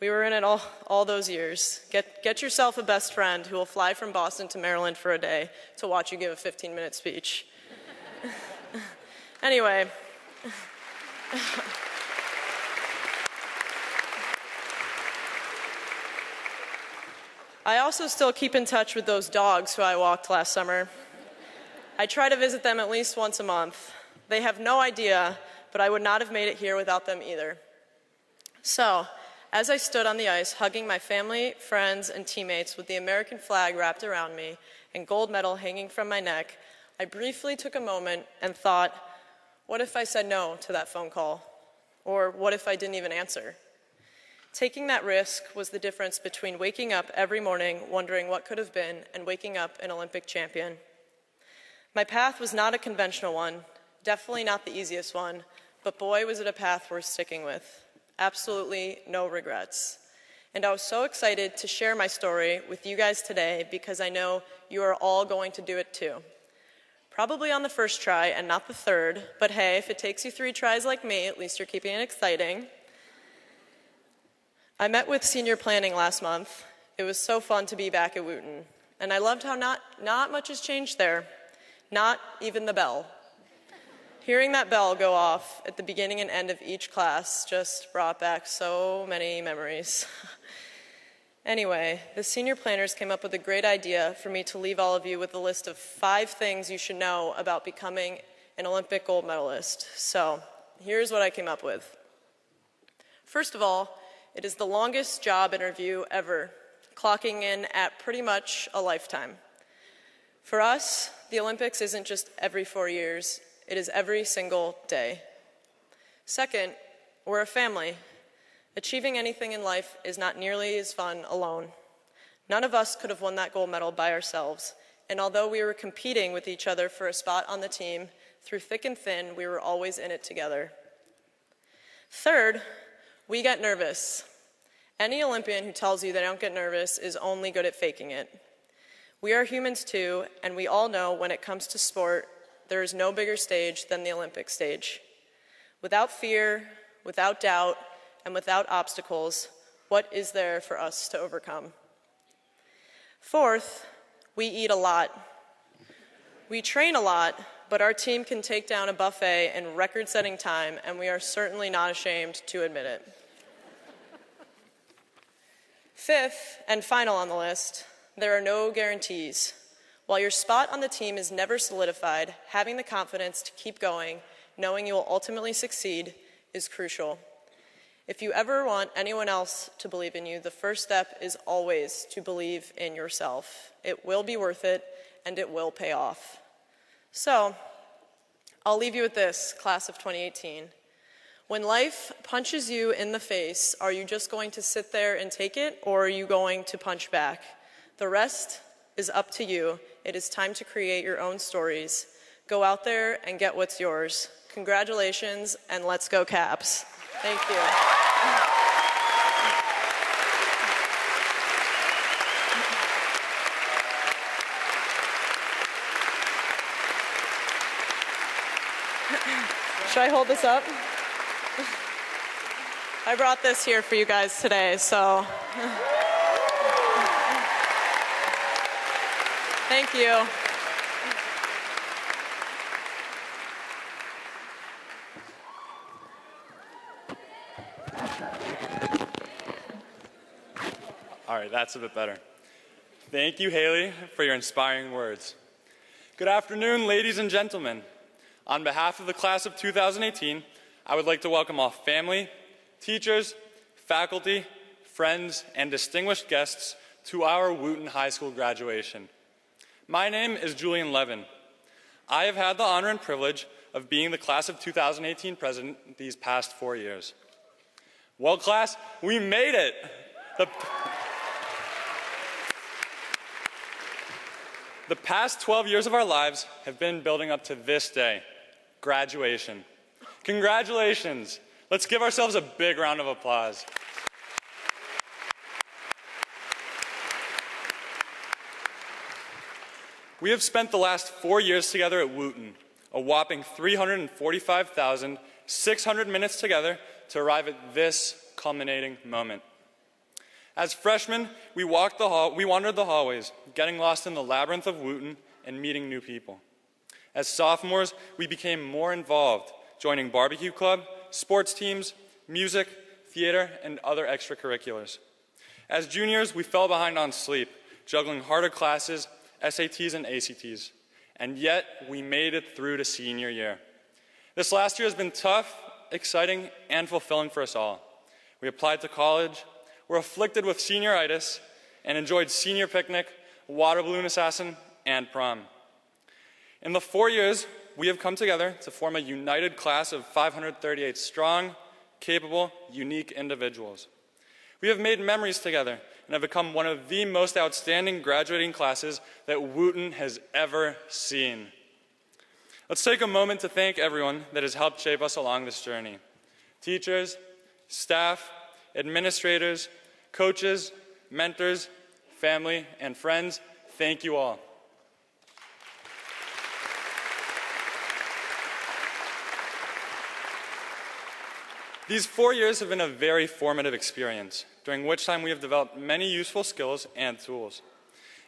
We were in it all those years. Get yourself a best friend who will fly from Boston to Maryland for a day to watch you give a 15-minute speech. Anyway. I also still keep in touch with those dogs who I walked last summer. I try to visit them at least once a month. They have no idea, but I would not have made it here without them either. So, as I stood on the ice hugging my family, friends, and teammates with the American flag wrapped around me and gold medal hanging from my neck, I briefly took a moment and thought, what if I said no to that phone call? Or what if I didn't even answer? Taking that risk was the difference between waking up every morning wondering what could have been and waking up an Olympic champion. My path was not a conventional one, definitely not the easiest one, but boy, was it a path worth sticking with. Absolutely no regrets. And I was so excited to share my story with you guys today because I know you are all going to do it too. Probably on the first try and not the third, but hey, if it takes you 3 tries like me, at least you're keeping it exciting. I met with senior planning last month. It was so fun to be back at Wootton, and I loved how not much has changed there, not even the bell. Hearing that bell go off at the beginning and end of each class just brought back so many memories. Anyway, the senior planners came up with a great idea for me to leave all of you with a list of 5 things you should know about becoming an Olympic gold medalist. So, here's what I came up with. First of all, it is the longest job interview ever, clocking in at pretty much a lifetime. For us, the Olympics isn't just every 4 years, it is every single day. Second, we're a family. Achieving anything in life is not nearly as fun alone. None of us could have won that gold medal by ourselves, and although we were competing with each other for a spot on the team, through thick and thin, we were always in it together. Third, we get nervous. Any Olympian who tells you they don't get nervous is only good at faking it. We are humans too, and we all know when it comes to sport, there is no bigger stage than the Olympic stage. Without fear, without doubt, and without obstacles, what is there for us to overcome? Fourth, we eat a lot. We train a lot, but our team can take down a buffet in record-setting time, and we are certainly not ashamed to admit it. Fifth, and final on the list, there are no guarantees. While your spot on the team is never solidified, having the confidence to keep going, knowing you will ultimately succeed, is crucial. If you ever want anyone else to believe in you, the first step is always to believe in yourself. It will be worth it, and it will pay off. So, I'll leave you with this, class of 2018. When life punches you in the face, are you just going to sit there and take it, or are you going to punch back? The rest is up to you. It is time to create your own stories. Go out there and get what's yours. Congratulations, and let's go Caps. Thank you. Should I hold this up? I brought this here for you guys today, so. Thank you.
All right, that's a bit better. Thank you, Haley, for your inspiring words. Good afternoon, ladies and gentlemen. On behalf of the class of 2018, I would like to welcome all family, teachers, faculty, friends, and distinguished guests to our Wootton High School graduation. My name is Julian Levin. I have had the honor and privilege of being the class of 2018 president these past 4 years. Well, class, we made it! The past 12 years of our lives have been building up to this day, graduation. Congratulations! Let's give ourselves a big round of applause. We have spent the last 4 years together at Wootton, a whopping 345,600 minutes together to arrive at this culminating moment. As freshmen, we wandered the hallways, getting lost in the labyrinth of Wootton and meeting new people. As sophomores, we became more involved, joining barbecue club, sports teams, music, theater, and other extracurriculars. As juniors, we fell behind on sleep, juggling harder classes, SATs and ACTs, and yet we made it through to senior year. This last year has been tough, exciting, and fulfilling for us all. We applied to college, were afflicted with senioritis, and enjoyed senior picnic, water balloon assassin, and prom. In the 4 years, we have come together to form a united class of 538 strong, capable, unique individuals. We have made memories together and have become one of the most outstanding graduating classes that Wootton has ever seen. Let's take a moment to thank everyone that has helped shape us along this journey. Teachers, staff, administrators, coaches, mentors, family, and friends, thank you all. These 4 years have been a very formative experience, during which time we have developed many useful skills and tools.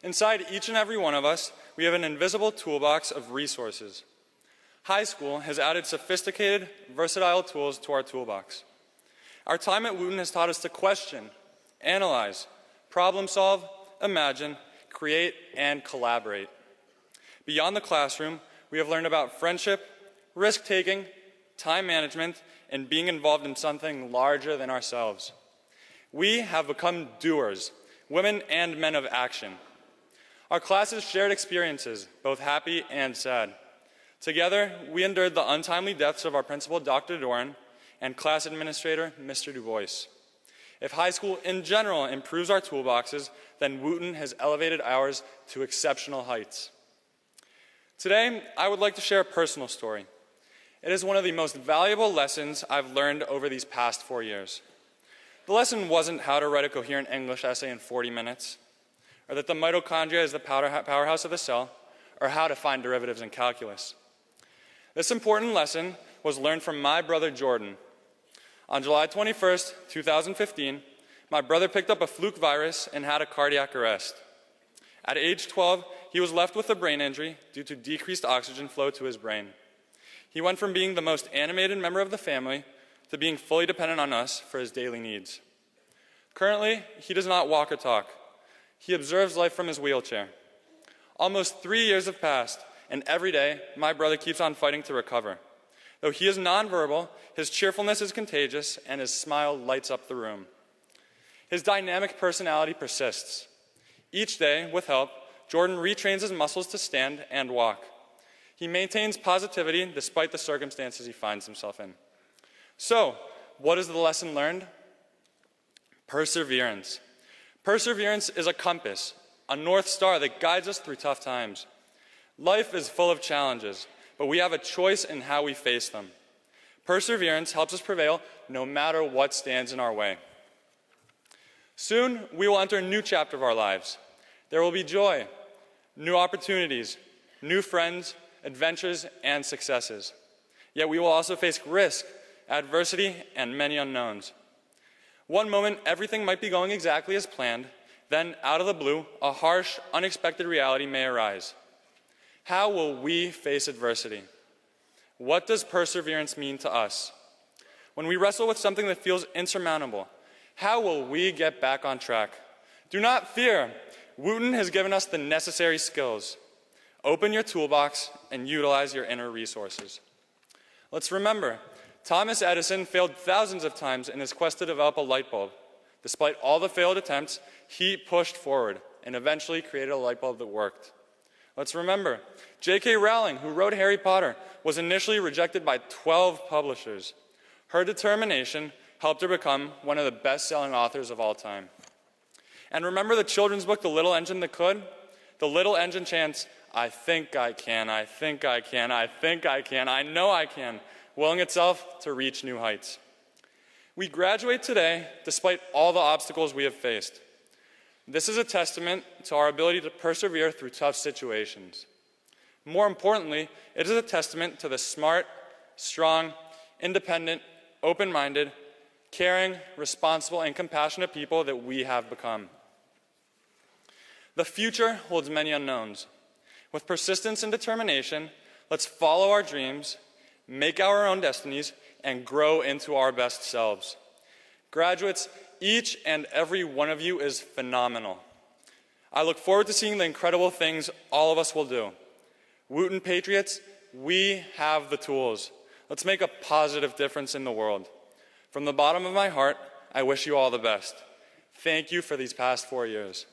Inside each and every one of us, we have an invisible toolbox of resources. High school has added sophisticated, versatile tools to our toolbox. Our time at Wootton has taught us to question, analyze, problem solve, imagine, create, and collaborate. Beyond the classroom, we have learned about friendship, risk-taking, time management, and being involved in something larger than ourselves. We have become doers, women and men of action. Our classes shared experiences, both happy and sad. Together, we endured the untimely deaths of our principal, Dr. Doran, and class administrator, Mr. Du Bois. If high school in general improves our toolboxes, then Wootton has elevated ours to exceptional heights. Today, I would like to share a personal story. It is one of the most valuable lessons I've learned over these past 4 years. The lesson wasn't how to write a coherent English essay in 40 minutes, or that the mitochondria is the powerhouse of the cell, or how to find derivatives in calculus. This important lesson was learned from my brother Jordan. On July 21st, 2015, my brother picked up a fluke virus and had a cardiac arrest. At age 12, he was left with a brain injury due to decreased oxygen flow to his brain. He went from being the most animated member of the family to being fully dependent on us for his daily needs. Currently, he does not walk or talk. He observes life from his wheelchair. Almost 3 years have passed, and every day, my brother keeps on fighting to recover. Though he is nonverbal, his cheerfulness is contagious, and his smile lights up the room. His dynamic personality persists. Each day, with help, Jordan retrains his muscles to stand and walk. He maintains positivity despite the circumstances he finds himself in. So, what is the lesson learned? Perseverance. Perseverance is a compass, a North Star that guides us through tough times. Life is full of challenges, but we have a choice in how we face them. Perseverance helps us prevail no matter what stands in our way. Soon, we will enter a new chapter of our lives. There will be joy, new opportunities, new friends, adventures, and successes. Yet we will also face risk, adversity, and many unknowns. One moment, everything might be going exactly as planned. Then, out of the blue, a harsh, unexpected reality may arise. How will we face adversity? What does perseverance mean to us? When we wrestle with something that feels insurmountable, how will we get back on track? Do not fear. Wootton has given us the necessary skills. Open your toolbox and utilize your inner resources. Let's remember, Thomas Edison failed thousands of times in his quest to develop a light bulb. Despite all the failed attempts, he pushed forward and eventually created a light bulb that worked. Let's remember, J.K. Rowling, who wrote Harry Potter, was initially rejected by 12 publishers. Her determination helped her become one of the best-selling authors of all time. And remember the children's book, The Little Engine That Could? The little engine chants, "I think I can, I think I can, I think I can, I know I can," willing itself to reach new heights. We graduate today despite all the obstacles we have faced. This is a testament to our ability to persevere through tough situations. More importantly, it is a testament to the smart, strong, independent, open-minded, caring, responsible, and compassionate people that we have become. The future holds many unknowns. With persistence and determination, let's follow our dreams, make our own destinies, and grow into our best selves. Graduates, each and every one of you is phenomenal. I look forward to seeing the incredible things all of us will do. Wootton Patriots, we have the tools. Let's make a positive difference in the world. From the bottom of my heart, I wish you all the best. Thank you for these past 4 years.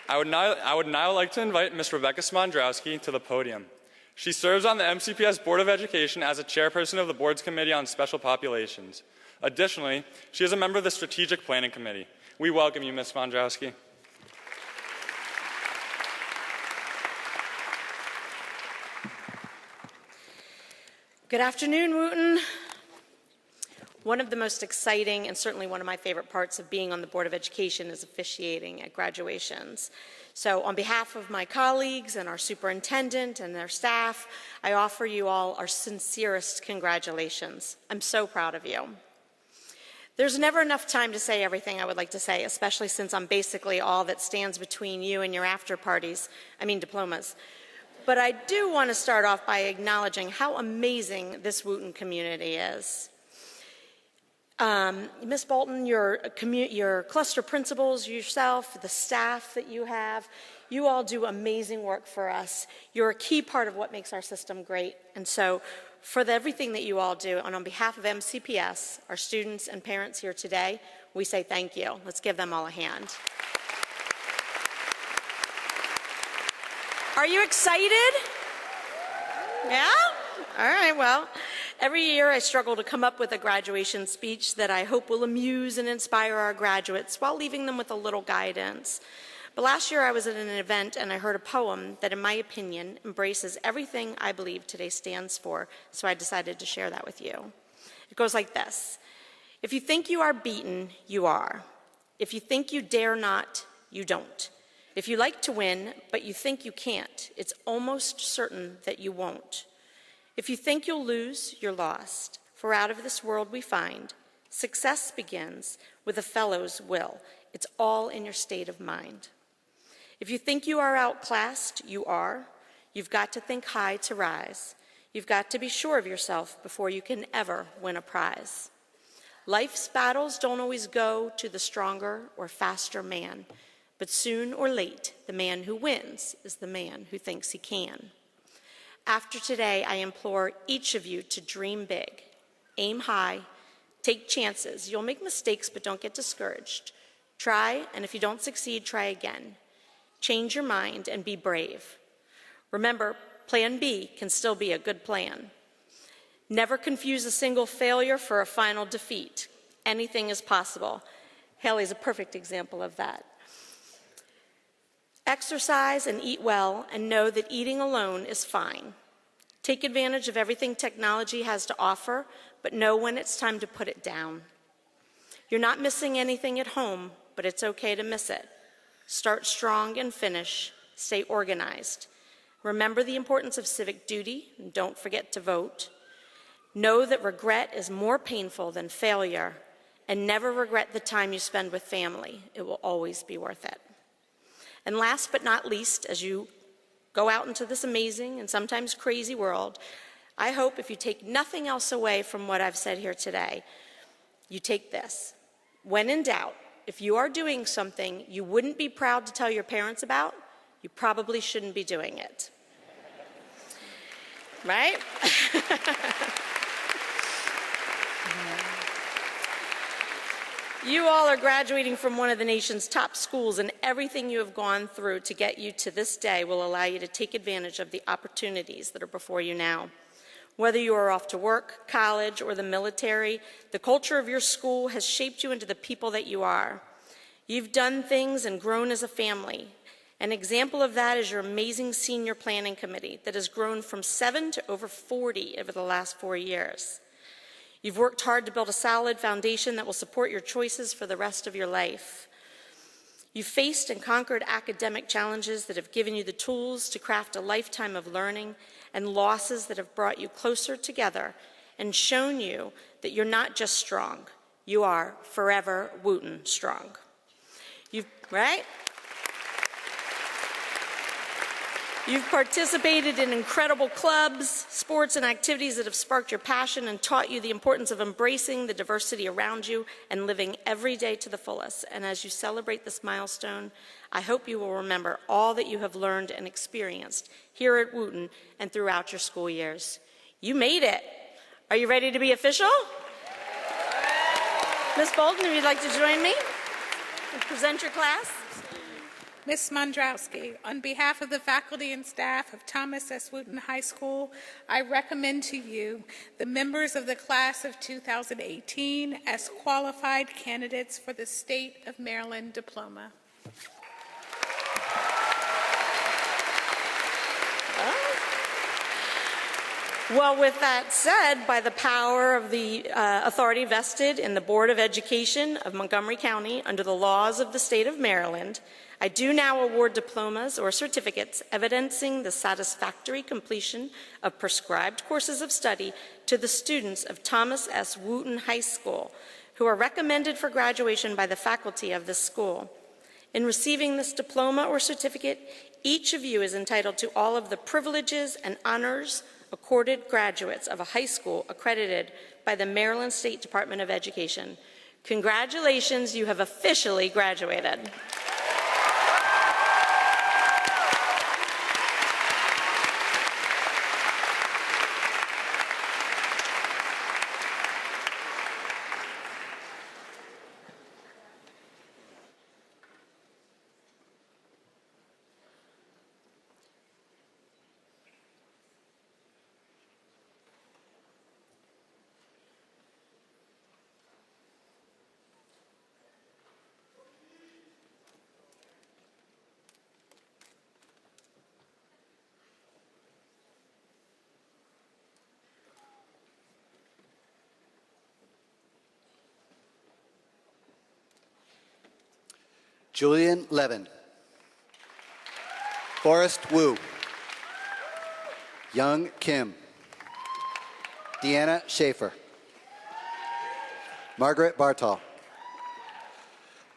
I would now like to invite Ms. Rebecca Smondrowski to the podium. She serves on the MCPS Board of Education as a chairperson of the board's Committee on Special Populations. Additionally, she is a member of the Strategic Planning Committee. We welcome you, Ms. Smondrowski.
Good afternoon, Wootton. One of the most exciting and certainly one of my favorite parts of being on the Board of Education is officiating at graduations. So on behalf of my colleagues and our superintendent and their staff, I offer you all our sincerest congratulations. I'm so proud of you. There's never enough time to say everything I would like to say, especially since I'm basically all that stands between you and your after parties, diplomas. But I do want to start off by acknowledging how amazing this Wootton community is. Ms. Bolton, your cluster principals, yourself, the staff that you have, you all do amazing work for us. You're a key part of what makes our system great. And so for everything that you all do, and on behalf of MCPS, our students and parents here today, we say thank you. Let's give them all a hand. Are you excited? Yeah? All right, well, every year I struggle to come up with a graduation speech that I hope will amuse and inspire our graduates while leaving them with a little guidance. But last year I was at an event and I heard a poem that, in my opinion, embraces everything I believe today stands for, so I decided to share that with you. It goes like this. If you think you are beaten, you are. If you think you dare not, you don't. If you like to win, but you think you can't, it's almost certain that you won't. If you think you'll lose, you're lost. For out of this world we find, success begins with a fellow's will. It's all in your state of mind. If you think you are outclassed, you are. You've got to think high to rise. You've got to be sure of yourself before you can ever win a prize. Life's battles don't always go to the stronger or faster man, but soon or late, the man who wins is the man who thinks he can. After today, I implore each of you to dream big, aim high, take chances. You'll make mistakes, but don't get discouraged. Try, and if you don't succeed, try again. Change your mind and be brave. Remember, plan B can still be a good plan. Never confuse a single failure for a final defeat. Anything is possible. Haley's a perfect example of that. Exercise and eat well, and know that eating alone is fine. Take advantage of everything technology has to offer, but know when it's time to put it down. You're not missing anything at home, but it's okay to miss it. Start strong and finish. Stay organized. Remember the importance of civic duty, and don't forget to vote. Know that regret is more painful than failure, and never regret the time you spend with family. It will always be worth it. And last but not least, as you go out into this amazing and sometimes crazy world, I hope if you take nothing else away from what I've said here today, you take this. When in doubt, if you are doing something you wouldn't be proud to tell your parents about, you probably shouldn't be doing it. Right? You all are graduating from one of the nation's top schools, and everything you have gone through to get you to this day will allow you to take advantage of the opportunities that are before you now. Whether you are off to work, college, or the military, the culture of your school has shaped you into the people that you are. You've done things and grown as a family. An example of that is your amazing senior planning committee that has grown from 7 to over 40 over the last 4 years. You've worked hard to build a solid foundation that will support your choices for the rest of your life. You've faced and conquered academic challenges that have given you the tools to craft a lifetime of learning, and losses that have brought you closer together and shown you that you're not just strong, you are forever Wootton strong. Right? You've participated in incredible clubs, sports, and activities that have sparked your passion and taught you the importance of embracing the diversity around you and living every day to the fullest. And as you celebrate this milestone, I hope you will remember all that you have learned and experienced here at Wootton and throughout your school years. You made it. Are you ready to be official? Ms. Bolton, if you'd like to join me and present your class.
Ms. Mondrowski, on behalf of the faculty and staff of Thomas S. Wootton High School, I recommend to you the members of the class of 2018 as qualified candidates for the State of Maryland diploma.
Well, with that said, by the power of the authority vested in the Board of Education of Montgomery County under the laws of the state of Maryland, I do now award diplomas or certificates evidencing the satisfactory completion of prescribed courses of study to the students of Thomas S. Wootton High School who are recommended for graduation by the faculty of this school. In receiving this diploma or certificate, each of you is entitled to all of the privileges and honors accorded graduates of a high school accredited by the Maryland State Department of Education. Congratulations, you have officially graduated.
Julian Levin, Forrest Wu, Young Kim, Deanna Schaefer, Margaret Bartol,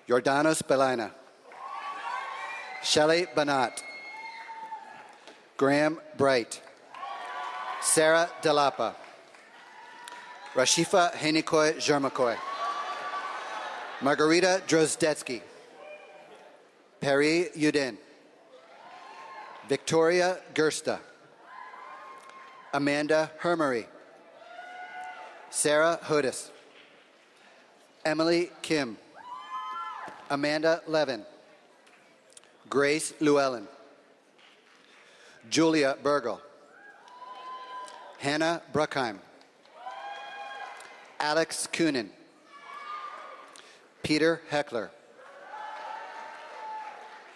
Jordanos Belina, Shelley Banat, Graham Bright, Sarah Delapa, Rashifa Henikoy Jermakoy, Margarita Drozdetsky, Perry Udin, Victoria Gersta, Amanda Hermery, Sarah Hoodis, Emily Kim, Amanda Levin, Grace Llewellyn, Julia Burgle, Hannah Bruckheim, Alex Kunin, Peter Heckler,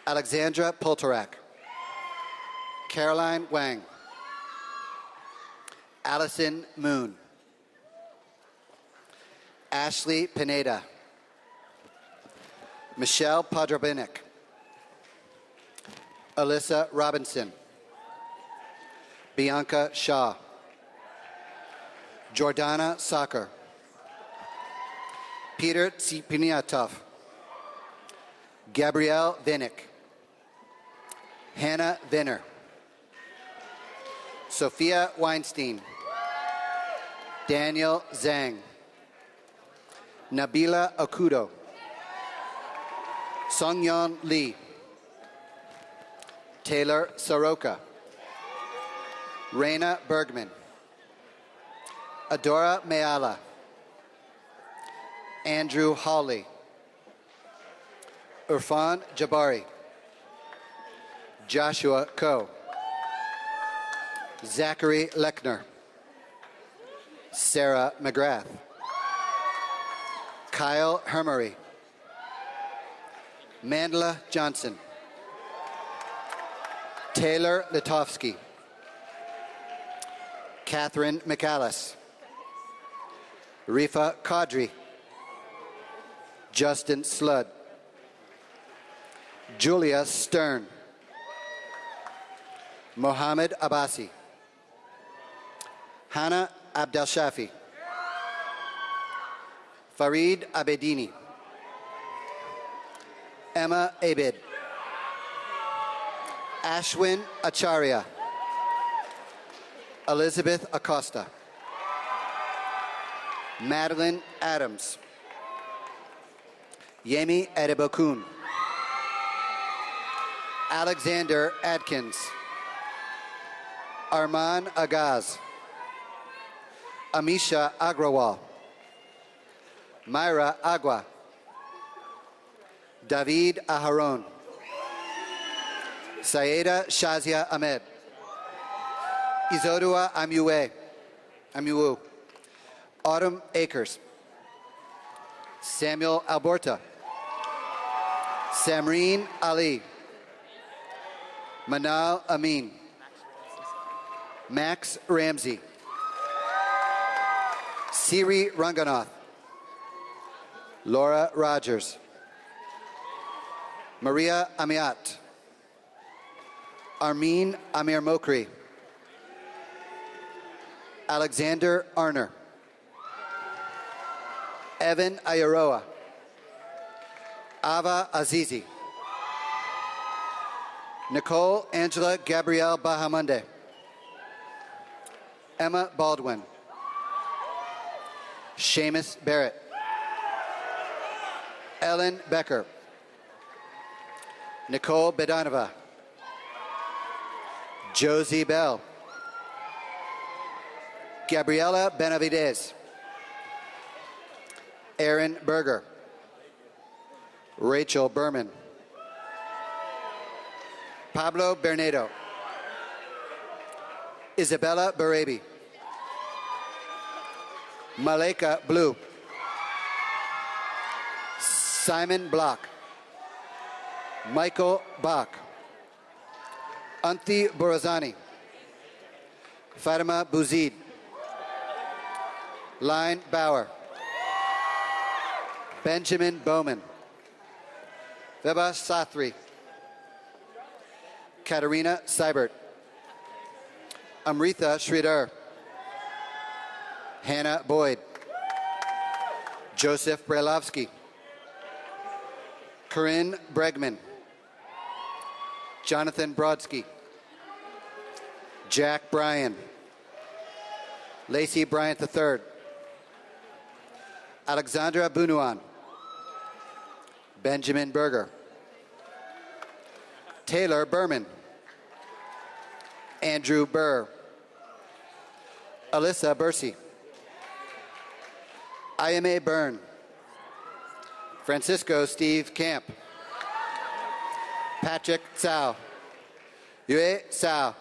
Alexandra Poltorak, Caroline Wang, Allison Moon, Ashley Pineda, Michelle Podrabinek, Alyssa Robinson, Bianca Shaw, Jordana Sacher, Peter Tsipiniatov, Gabrielle Vinnick, Hannah Vinner, Sophia Weinstein, Daniel Zhang, Nabila Okudo, Sungyeon Lee. Taylor Soroka. Raina Bergman. Adora Meala. Andrew Hawley. Irfan Jabari. Joshua Coe. Zachary Lechner. Sarah McGrath. Kyle Hermery. Mandela Johnson. Taylor Litovsky. Catherine McAllis. Rifa Kadri. Justin Sludd. Julia Stern. Mohammed Abbasi. Hannah Abdelshafi. Farid Abedini. Emma Abid. Ashwin Acharya. Elizabeth Acosta. Madeline Adams. Yemi Adebokun. Alexander Adkins. Arman Agaz. Amisha Agrawal. Myra Agua. David Aharon. Sayeda Shazia Ahmed. Izodua Amuwu. Autumn Akers. Samuel Alberta. Samreen Ali. Manal Amin. Max Ramsey. Siri Ranganath. Laura Rogers. Maria Amiat. Armin Amir Mokri. Alexander Arner. Evan Ayaroa. Ava Azizi. Nicole Angela Gabrielle Bahamunde. Emma Baldwin. Seamus Barrett. Ellen Becker. Nicole Bedanova. Josie Bell. Gabriela Benavides. Aaron Berger. Rachel Berman. Pablo Bernedo. Isabella Barabi. Maleka Blue. Simon Block. Michael Bach. Anthi Borazani. Fatima Bouzid. Line Bauer. Benjamin Bowman. Veba Sathri. Katerina Seibert. Amrita Sridhar. Hannah Boyd. Joseph Brelovsky. Corinne Bregman. Jonathan Brodsky. Jack Bryan. Lacey Bryant III. Alexandra Bunuan. Benjamin Berger. Taylor Berman. Andrew Burr. Alyssa Bursey. Ayame Byrne. Francisco Steve Camp. Patrick Tsao. Yue Tsao.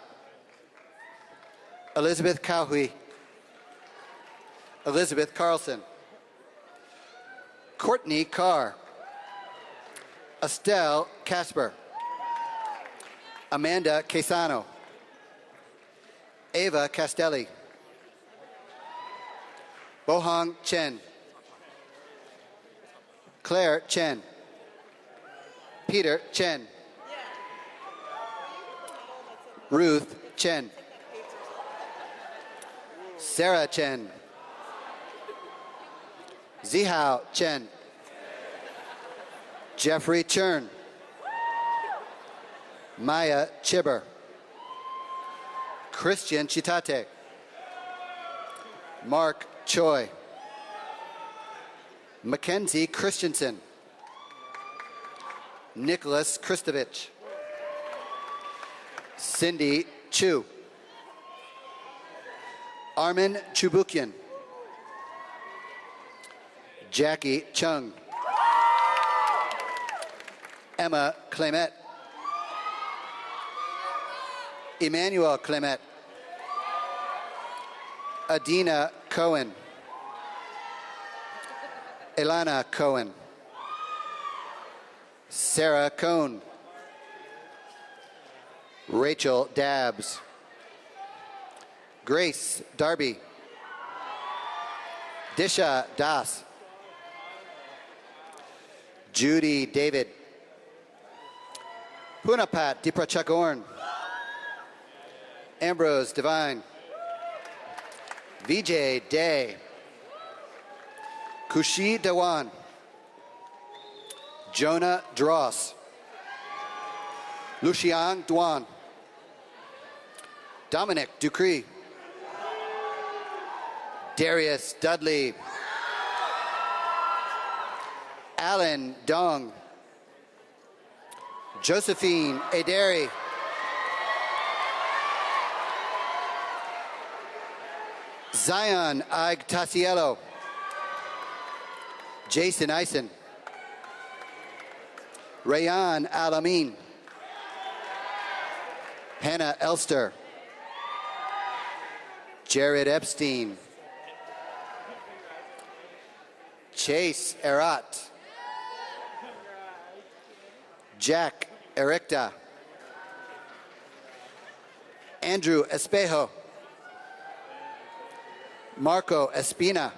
Elizabeth Kauhui. Elizabeth Carlson. Courtney Carr. Estelle Casper. Amanda Quesano. Ava Castelli. Bohong Chen. Claire Chen. Peter Chen. Ruth Chen. Sarah Chen. Zihao Chen. Jeffrey Chern. Maya Chibber. Christian Chitate. Mark Choi. Mackenzie Christensen. Nicholas Kristovich. Cindy Chu. Armin Chubukian. Jackie Chung. Emma Clement. Emmanuel Clement. Adina Cohen. Ilana Cohen. Sarah Cohn. Rachel Dabbs. Grace Darby. Disha Das. Judy David. Punapat Diprachagorn. Ambrose Divine. Vijay Day. Kushi Dewan. Jonah Dross. Luxiang Duan. Dominic Ducree. Darius Dudley. Alan Dong. Josephine Aderi. Zion Agtasiello. Jason Eisen. Rayan Alamin. Hannah Elster. Jared Epstein. Chase Erat. Jack Ericta. Andrew Espejo. Marco Espina.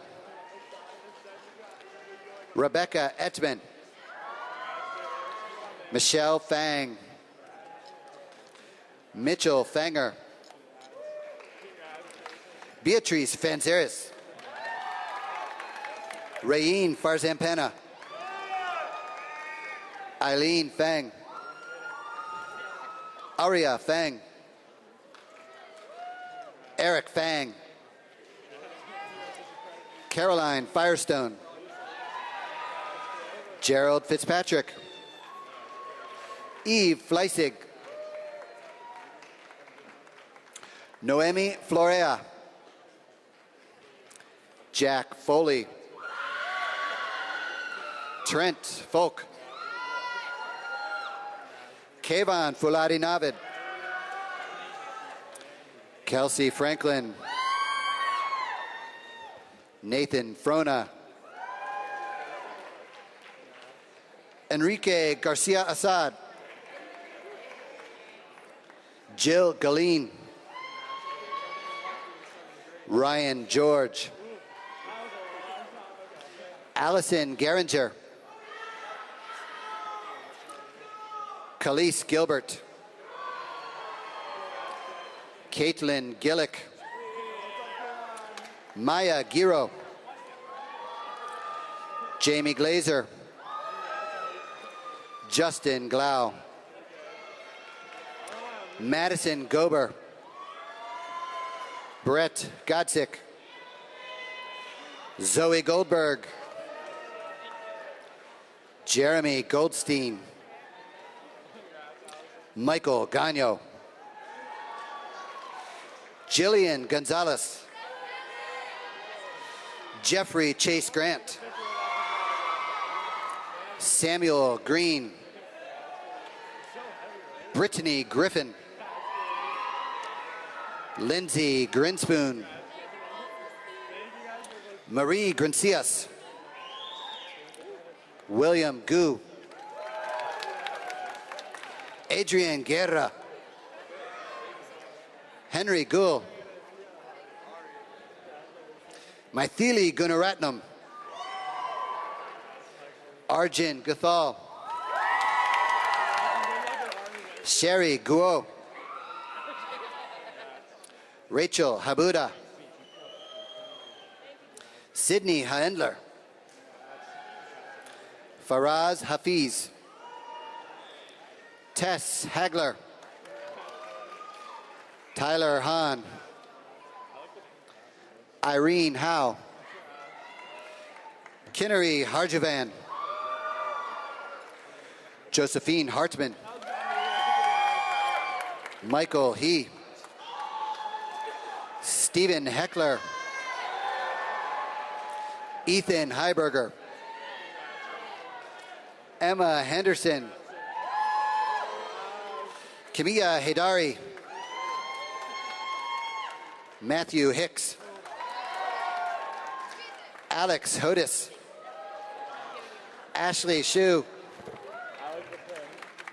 Rebecca Etman. Michelle Fang. Mitchell Fanger. Beatrice Fanzeris. Rayeen Farzampana. Eileen Fang. Aria Fang. Eric Fang. Caroline Firestone. Gerald Fitzpatrick. Eve Fleissig. Noemi Florea. Jack Foley. Trent Folk. Kayvon Fuladi Navid. Kelsey Franklin. Nathan Frona. Enrique Garcia Assad. Jill Galeen. Ryan George. Allison Geringer. Khalees Gilbert. Caitlin Gillick. Maya Giro. Jamie Glazer. Justin Glau. Madison Gober. Brett Godsick. Zoe Goldberg. Jeremy Goldstein. Michael Gagno. Jillian Gonzalez. Jeffrey Chase Grant. Samuel Green. Brittany Griffin. Lindsay Grinspoon. Marie Grancias. William Gu. Adrian Guerra. Henry Gould. Maithili Gunaratnam. Arjun Gathal. Sherry Guo. Rachel Habuda. Sydney Haendler. Faraz Hafiz. Tess Hagler. Tyler Hahn. Irene Howe. Kinnary Harjavan. Josephine Hartman. Michael He. Stephen Heckler. Ethan Heiberger. Emma Henderson. Camilla Haidari. Matthew Hicks. Alex Hodis. Ashley Shu.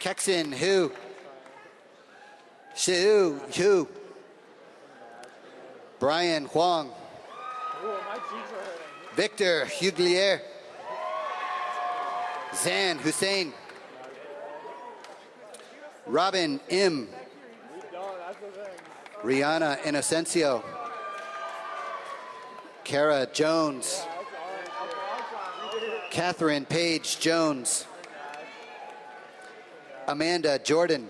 Kexin Hu. Shu Hu. Brian Huang. Victor Huglier. Zan Hussein. Robin Im. Rihanna Inocencio. Kara Jones. Catherine Page Jones. Amanda Jordan.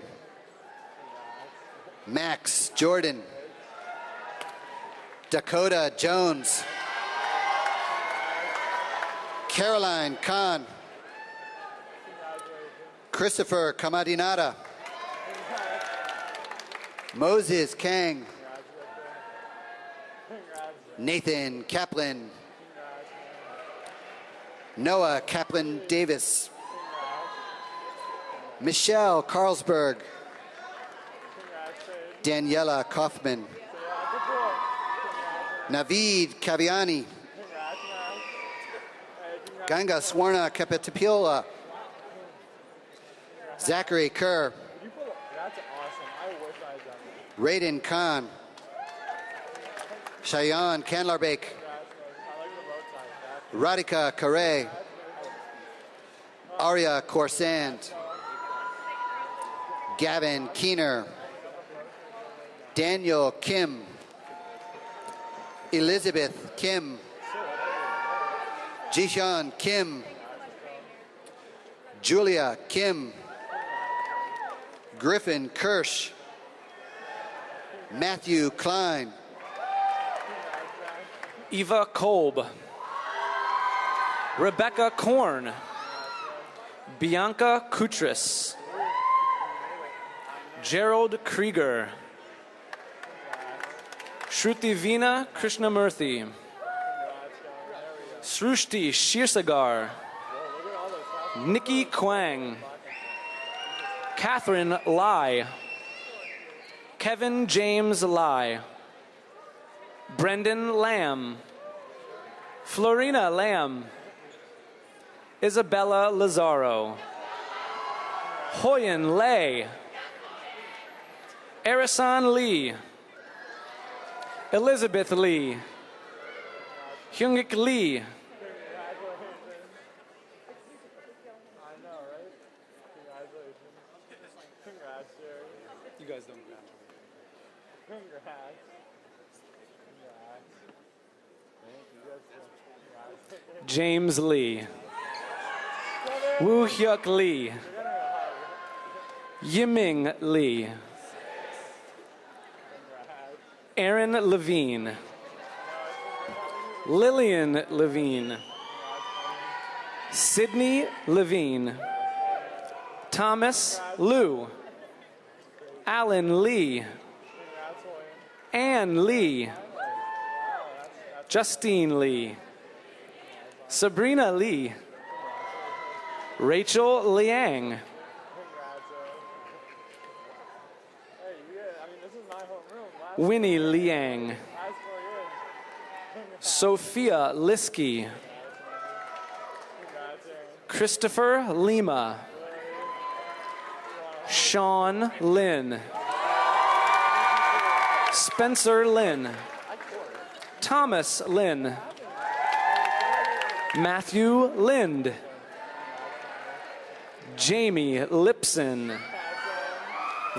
Max Jordan. Dakota Jones. Caroline Khan. Christopher Kamadinata. Moses Kang. Nathan Kaplan. Noah Kaplan Davis. Michelle Carlsberg. Daniela Kaufman. Naveed Kaviani. Ganga Swarna Kapatapila. Zachary Kerr. Raiden Khan. Cheyenne Candlarbake. Radhika Kare. Arya Corsand. Gavin Keener. Daniel Kim. Elizabeth Kim. Jishan Kim. Julia Kim. Griffin Kirsch. Matthew Klein.
Eva Kolb. Rebecca Korn. Bianca Kutris. Gerald Krieger. Shrutivina Krishnamurthy. Srushti Shirsagar. Nikki Kwang. Catherine Lai. Kevin James Lai. Brendan Lamb. Florina Lamb. Isabella Lazaro. Hoyen Lei. Erisan Lee. Elizabeth Lee. Hyungik Lee. You guys don't James Lee. Woo Hyuk Lee. Yiming Lee. Aaron Levine. Lillian Levine. Sydney Levine. Thomas Liu. Alan Lee. Ann Lee. Justine Lee. Sabrina Lee. Rachel Liang. Winnie Liang. Sophia Liskey. Christopher Lima. Sean Lin. Spencer Lin. Thomas Lin. Matthew Lind. Jamie Lipson.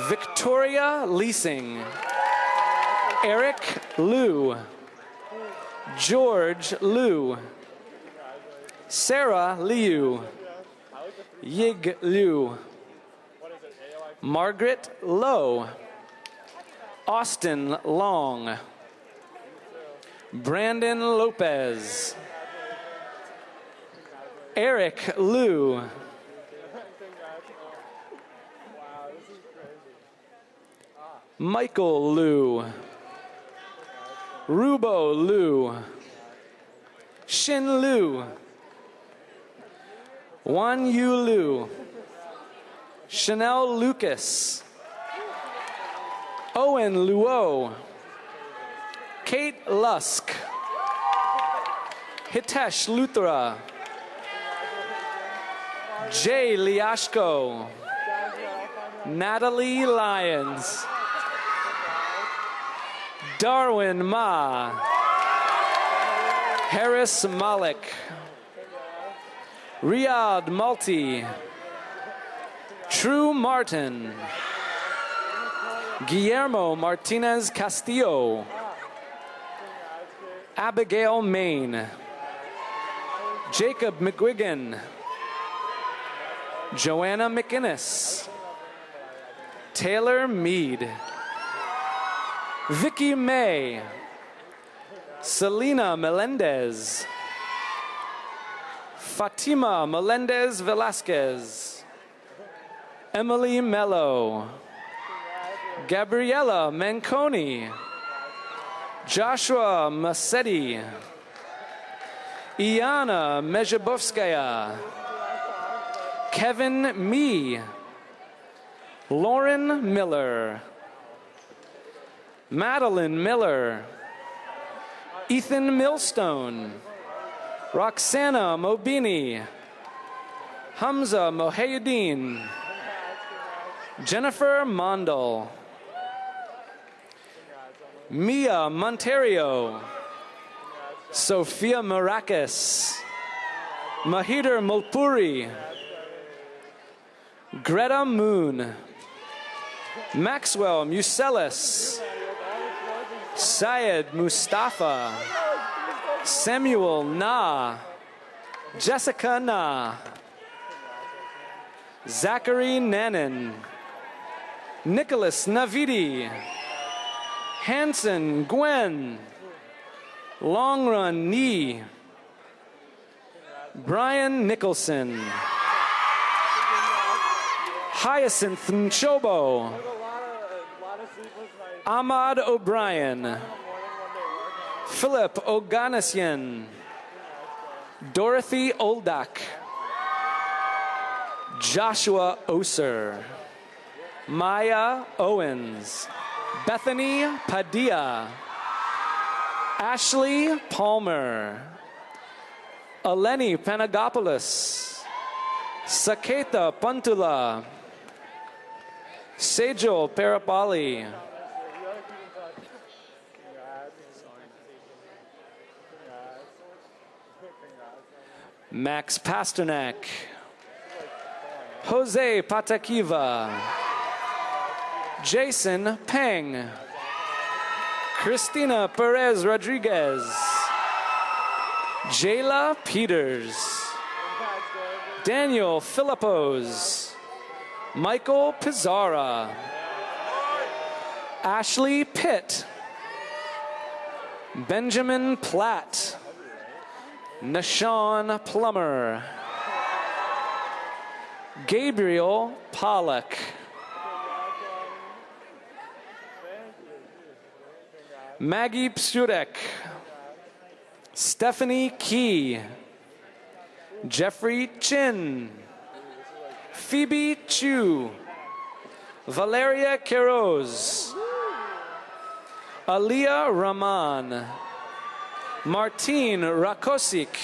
Victoria Leasing. Eric Liu. George Liu. Sarah Liu. Yig Liu. Margaret Lowe. Austin Long. Brandon Lopez. Eric Liu. Michael Liu, Rubo Liu, Shin Liu, Wan Yu Liu, Chanel Lucas, Owen Luo, Kate Lusk, Hitesh Luthra, Jay Liashko, Natalie Lyons, Darwin Ma, Harris Malik, Riyadh Malti, True Martin, Guillermo Martinez Castillo, Abigail Main, Jacob McGuigan, Joanna McInnes, Taylor Mead, Vicky May, Selena Melendez, Fatima Melendez Velasquez, Emily Mello, Gabriella Manconi, Joshua Massetti, Iana Mezhebovskaya, Kevin Mee, Lauren Miller, Madeline Miller, Ethan Millstone, Roxana Mobini, Hamza Mohayuddin, Jennifer Mondal, Mia Monterio, Sophia Marakis, Mahidar Mulpuri, Greta Moon, Maxwell Muselis, Syed Mustafa, Samuel Na, Jessica Na, Zachary Nannen, Nicholas Navidi, Hanson Gwen, Long Run Ni, Brian Nicholson, Hyacinth Nchobo, Ahmad O'Brien, Philip Oganessian, Dorothy Oldak, Joshua Oser, Maya Owens, Bethany Padilla, Ashley Palmer, Eleni Panagopoulos, Saketa Pantula, Sejal Parapali, Max Pasternak, Jose Patakiva, Jason Peng, Christina Perez Rodriguez, Jayla Peters, Daniel Philippos, Michael Pizarra, Ashley Pitt, Benjamin Platt, Nashawn Plummer, Gabriel Pollock, Maggie Psurek, Stephanie Key, Jeffrey Chin, Phoebe Chu, Valeria Queiroz, Aliyah Rahman, Martine Rakosik,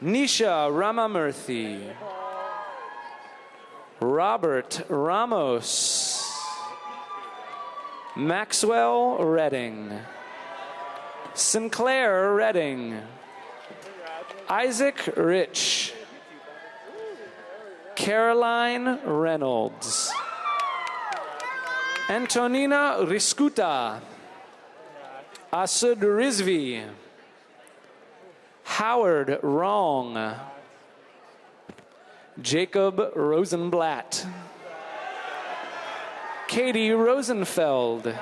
Nisha Ramamurthy, Robert Ramos, Maxwell Redding, Sinclair Redding, Isaac Rich, Caroline Reynolds, Antonina Riscuta, Asud Rizvi, Howard Wrong, Jacob Rosenblatt, Katie Rosenfeld,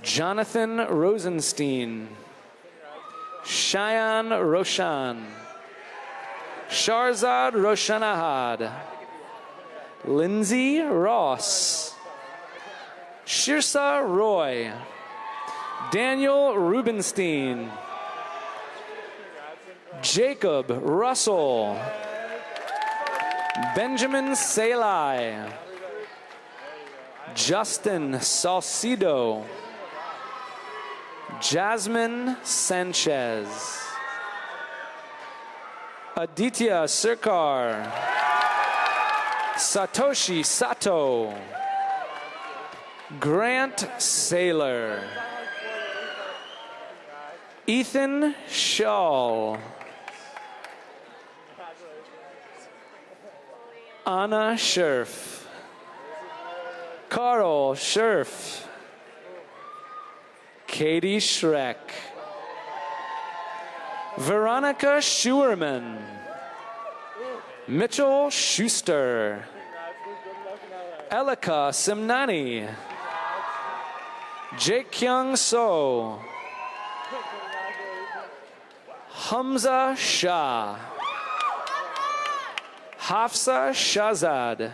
Jonathan Rosenstein, Cheyenne Roshan, Sharzad Roshanahad, Lindsay Ross, Shirsa Roy, Daniel Rubenstein, Jacob Russell, Benjamin Salai, Justin Salcido, Jasmine Sanchez, Aditya Sirkar, Satoshi Sato, Grant Saylor, Ethan Shaw, Anna Scherf, Carl Scherf, Katie Schreck, Veronica Schuerman, Mitchell Schuster, Elika Simnani, Jake Kyung So, Hamza Shah, Hafsa Shazad,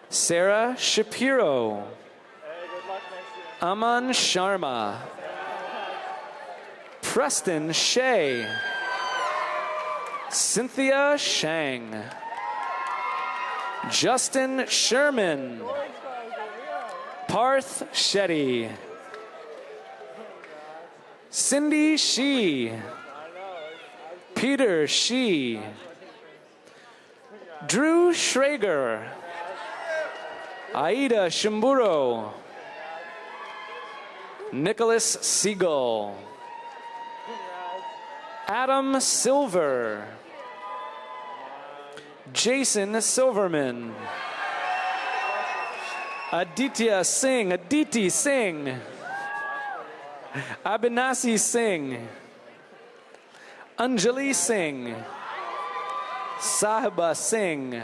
Sarah Shapiro, Aman Sharma, Preston Shea, Cynthia Shang, Justin Sherman, Parth Shetty, Cindy Shee, Peter Shee, Drew Schrager, Aida Shimburo, Nicholas Siegel, Adam Silver, Jason Silverman, Aditya Singh, Aditi Singh, Abinasi Singh, Anjali Singh, Sahiba Singh,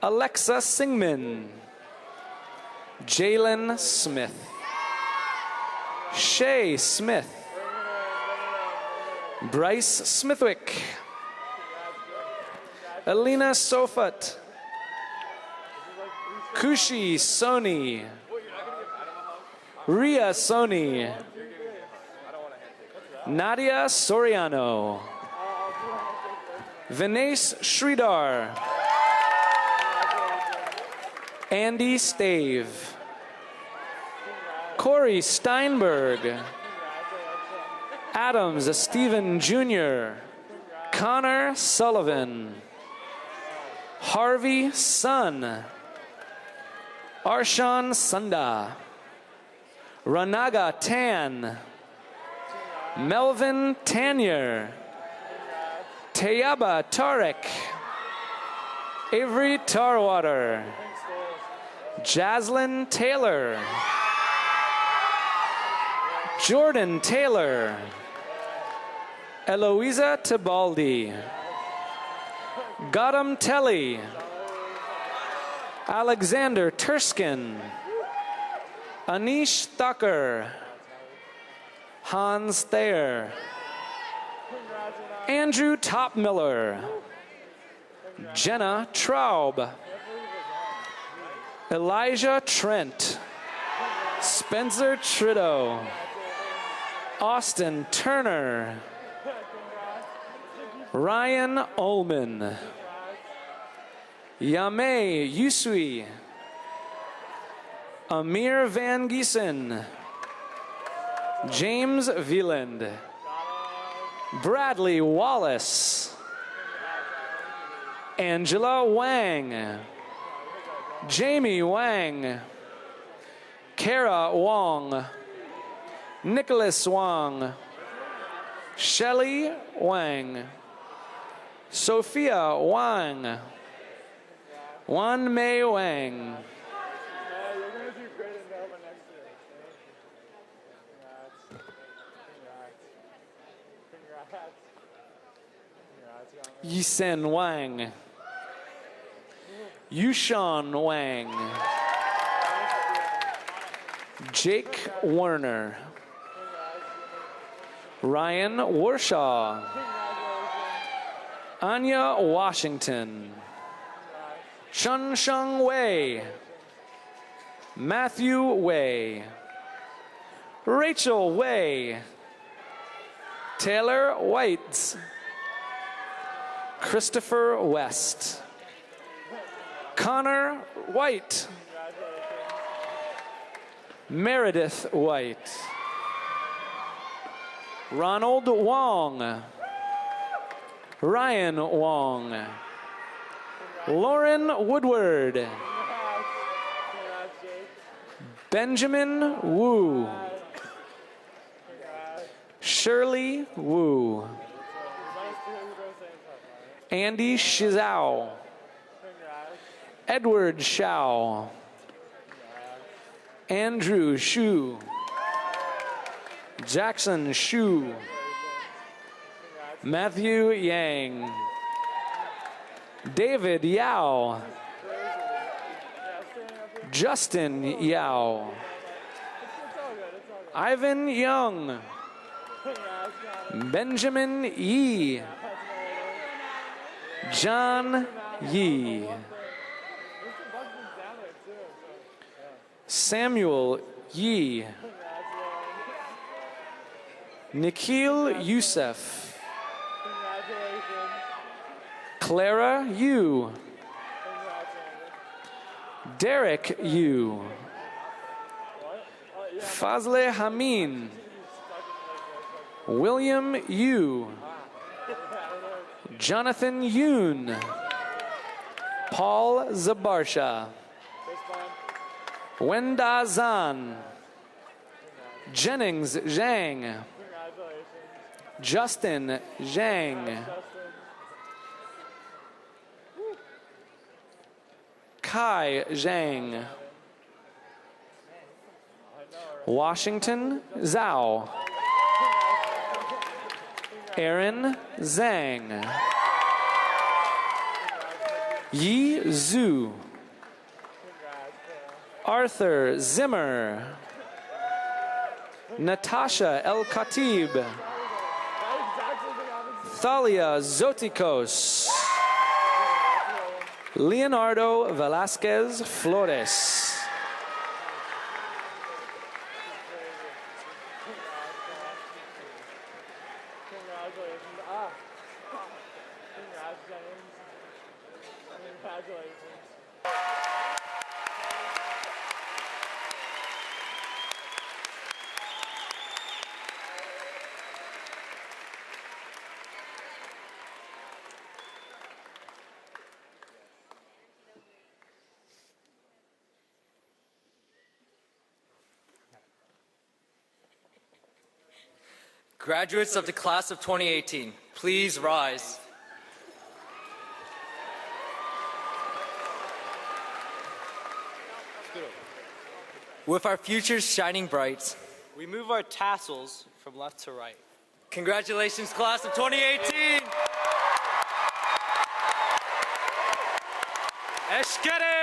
Alexa Singman, Jalen Smith, Shay Smith, Bryce Smithwick, Alina Sofat, Kushi Soni, Ria Soni, Nadia Soriano, Vinay Sridhar, Andy Stave, Corey Steinberg, Adams Stephen Jr., Connor Sullivan, Harvey Sun, Arshan Sunda, Ranaga Tan, Melvin Tanier, Tayaba Tarek, Avery Tarwater, Jaslyn Taylor, Jordan Taylor, Eloisa Tibaldi, Gautam Telly, Alexander Turskin, Anish Thakur, Hans Thayer, Andrew Topmiller, Jenna Traub, Elijah Trent, Spencer Trido, Austin Turner, Ryan Ullman, Yame Yusui, Amir Van Giesen, James Wieland, Bradley Wallace, Angela Wang, Jamie Wang, Kara Wong, Nicholas Wang, Shelley Wang, Sophia Wang, Wan Mei Wang. Yisen Wang, Yushan Wang, Jake Werner, Ryan Warshaw, Anya Washington. Shun Sheng Wei. Matthew Wei. Rachel Wei. Taylor White. Christopher West. Connor White. Meredith White. Ronald Wong. Ryan Wong. Lauren Woodward. Benjamin Wu. Shirley Wu. Andy Shizao. Edward Shao. Andrew Shu. Jackson Shu. Matthew Yang. David Yao. Justin Yao. Ivan Young. Benjamin Yi. John Yi. Samuel Yi. Nikhil Youssef. Clara Yu. Derek Yu. Fazle Hamin. William Yu. Jonathan Yoon. Paul Zabarsha. Wenda Zan. Jennings Zhang. Justin Zhang. Kai Zhang. Washington Zhao. Aaron Zhang. Yi Zhu. Arthur Zimmer. Natasha El Khatib. Thalia Zotikos. Leonardo Velasquez Flores.
Graduates of the class of 2018, please rise. With our futures shining bright,
we move our tassels from left to right.
Congratulations, class of 2018!
Eshkere!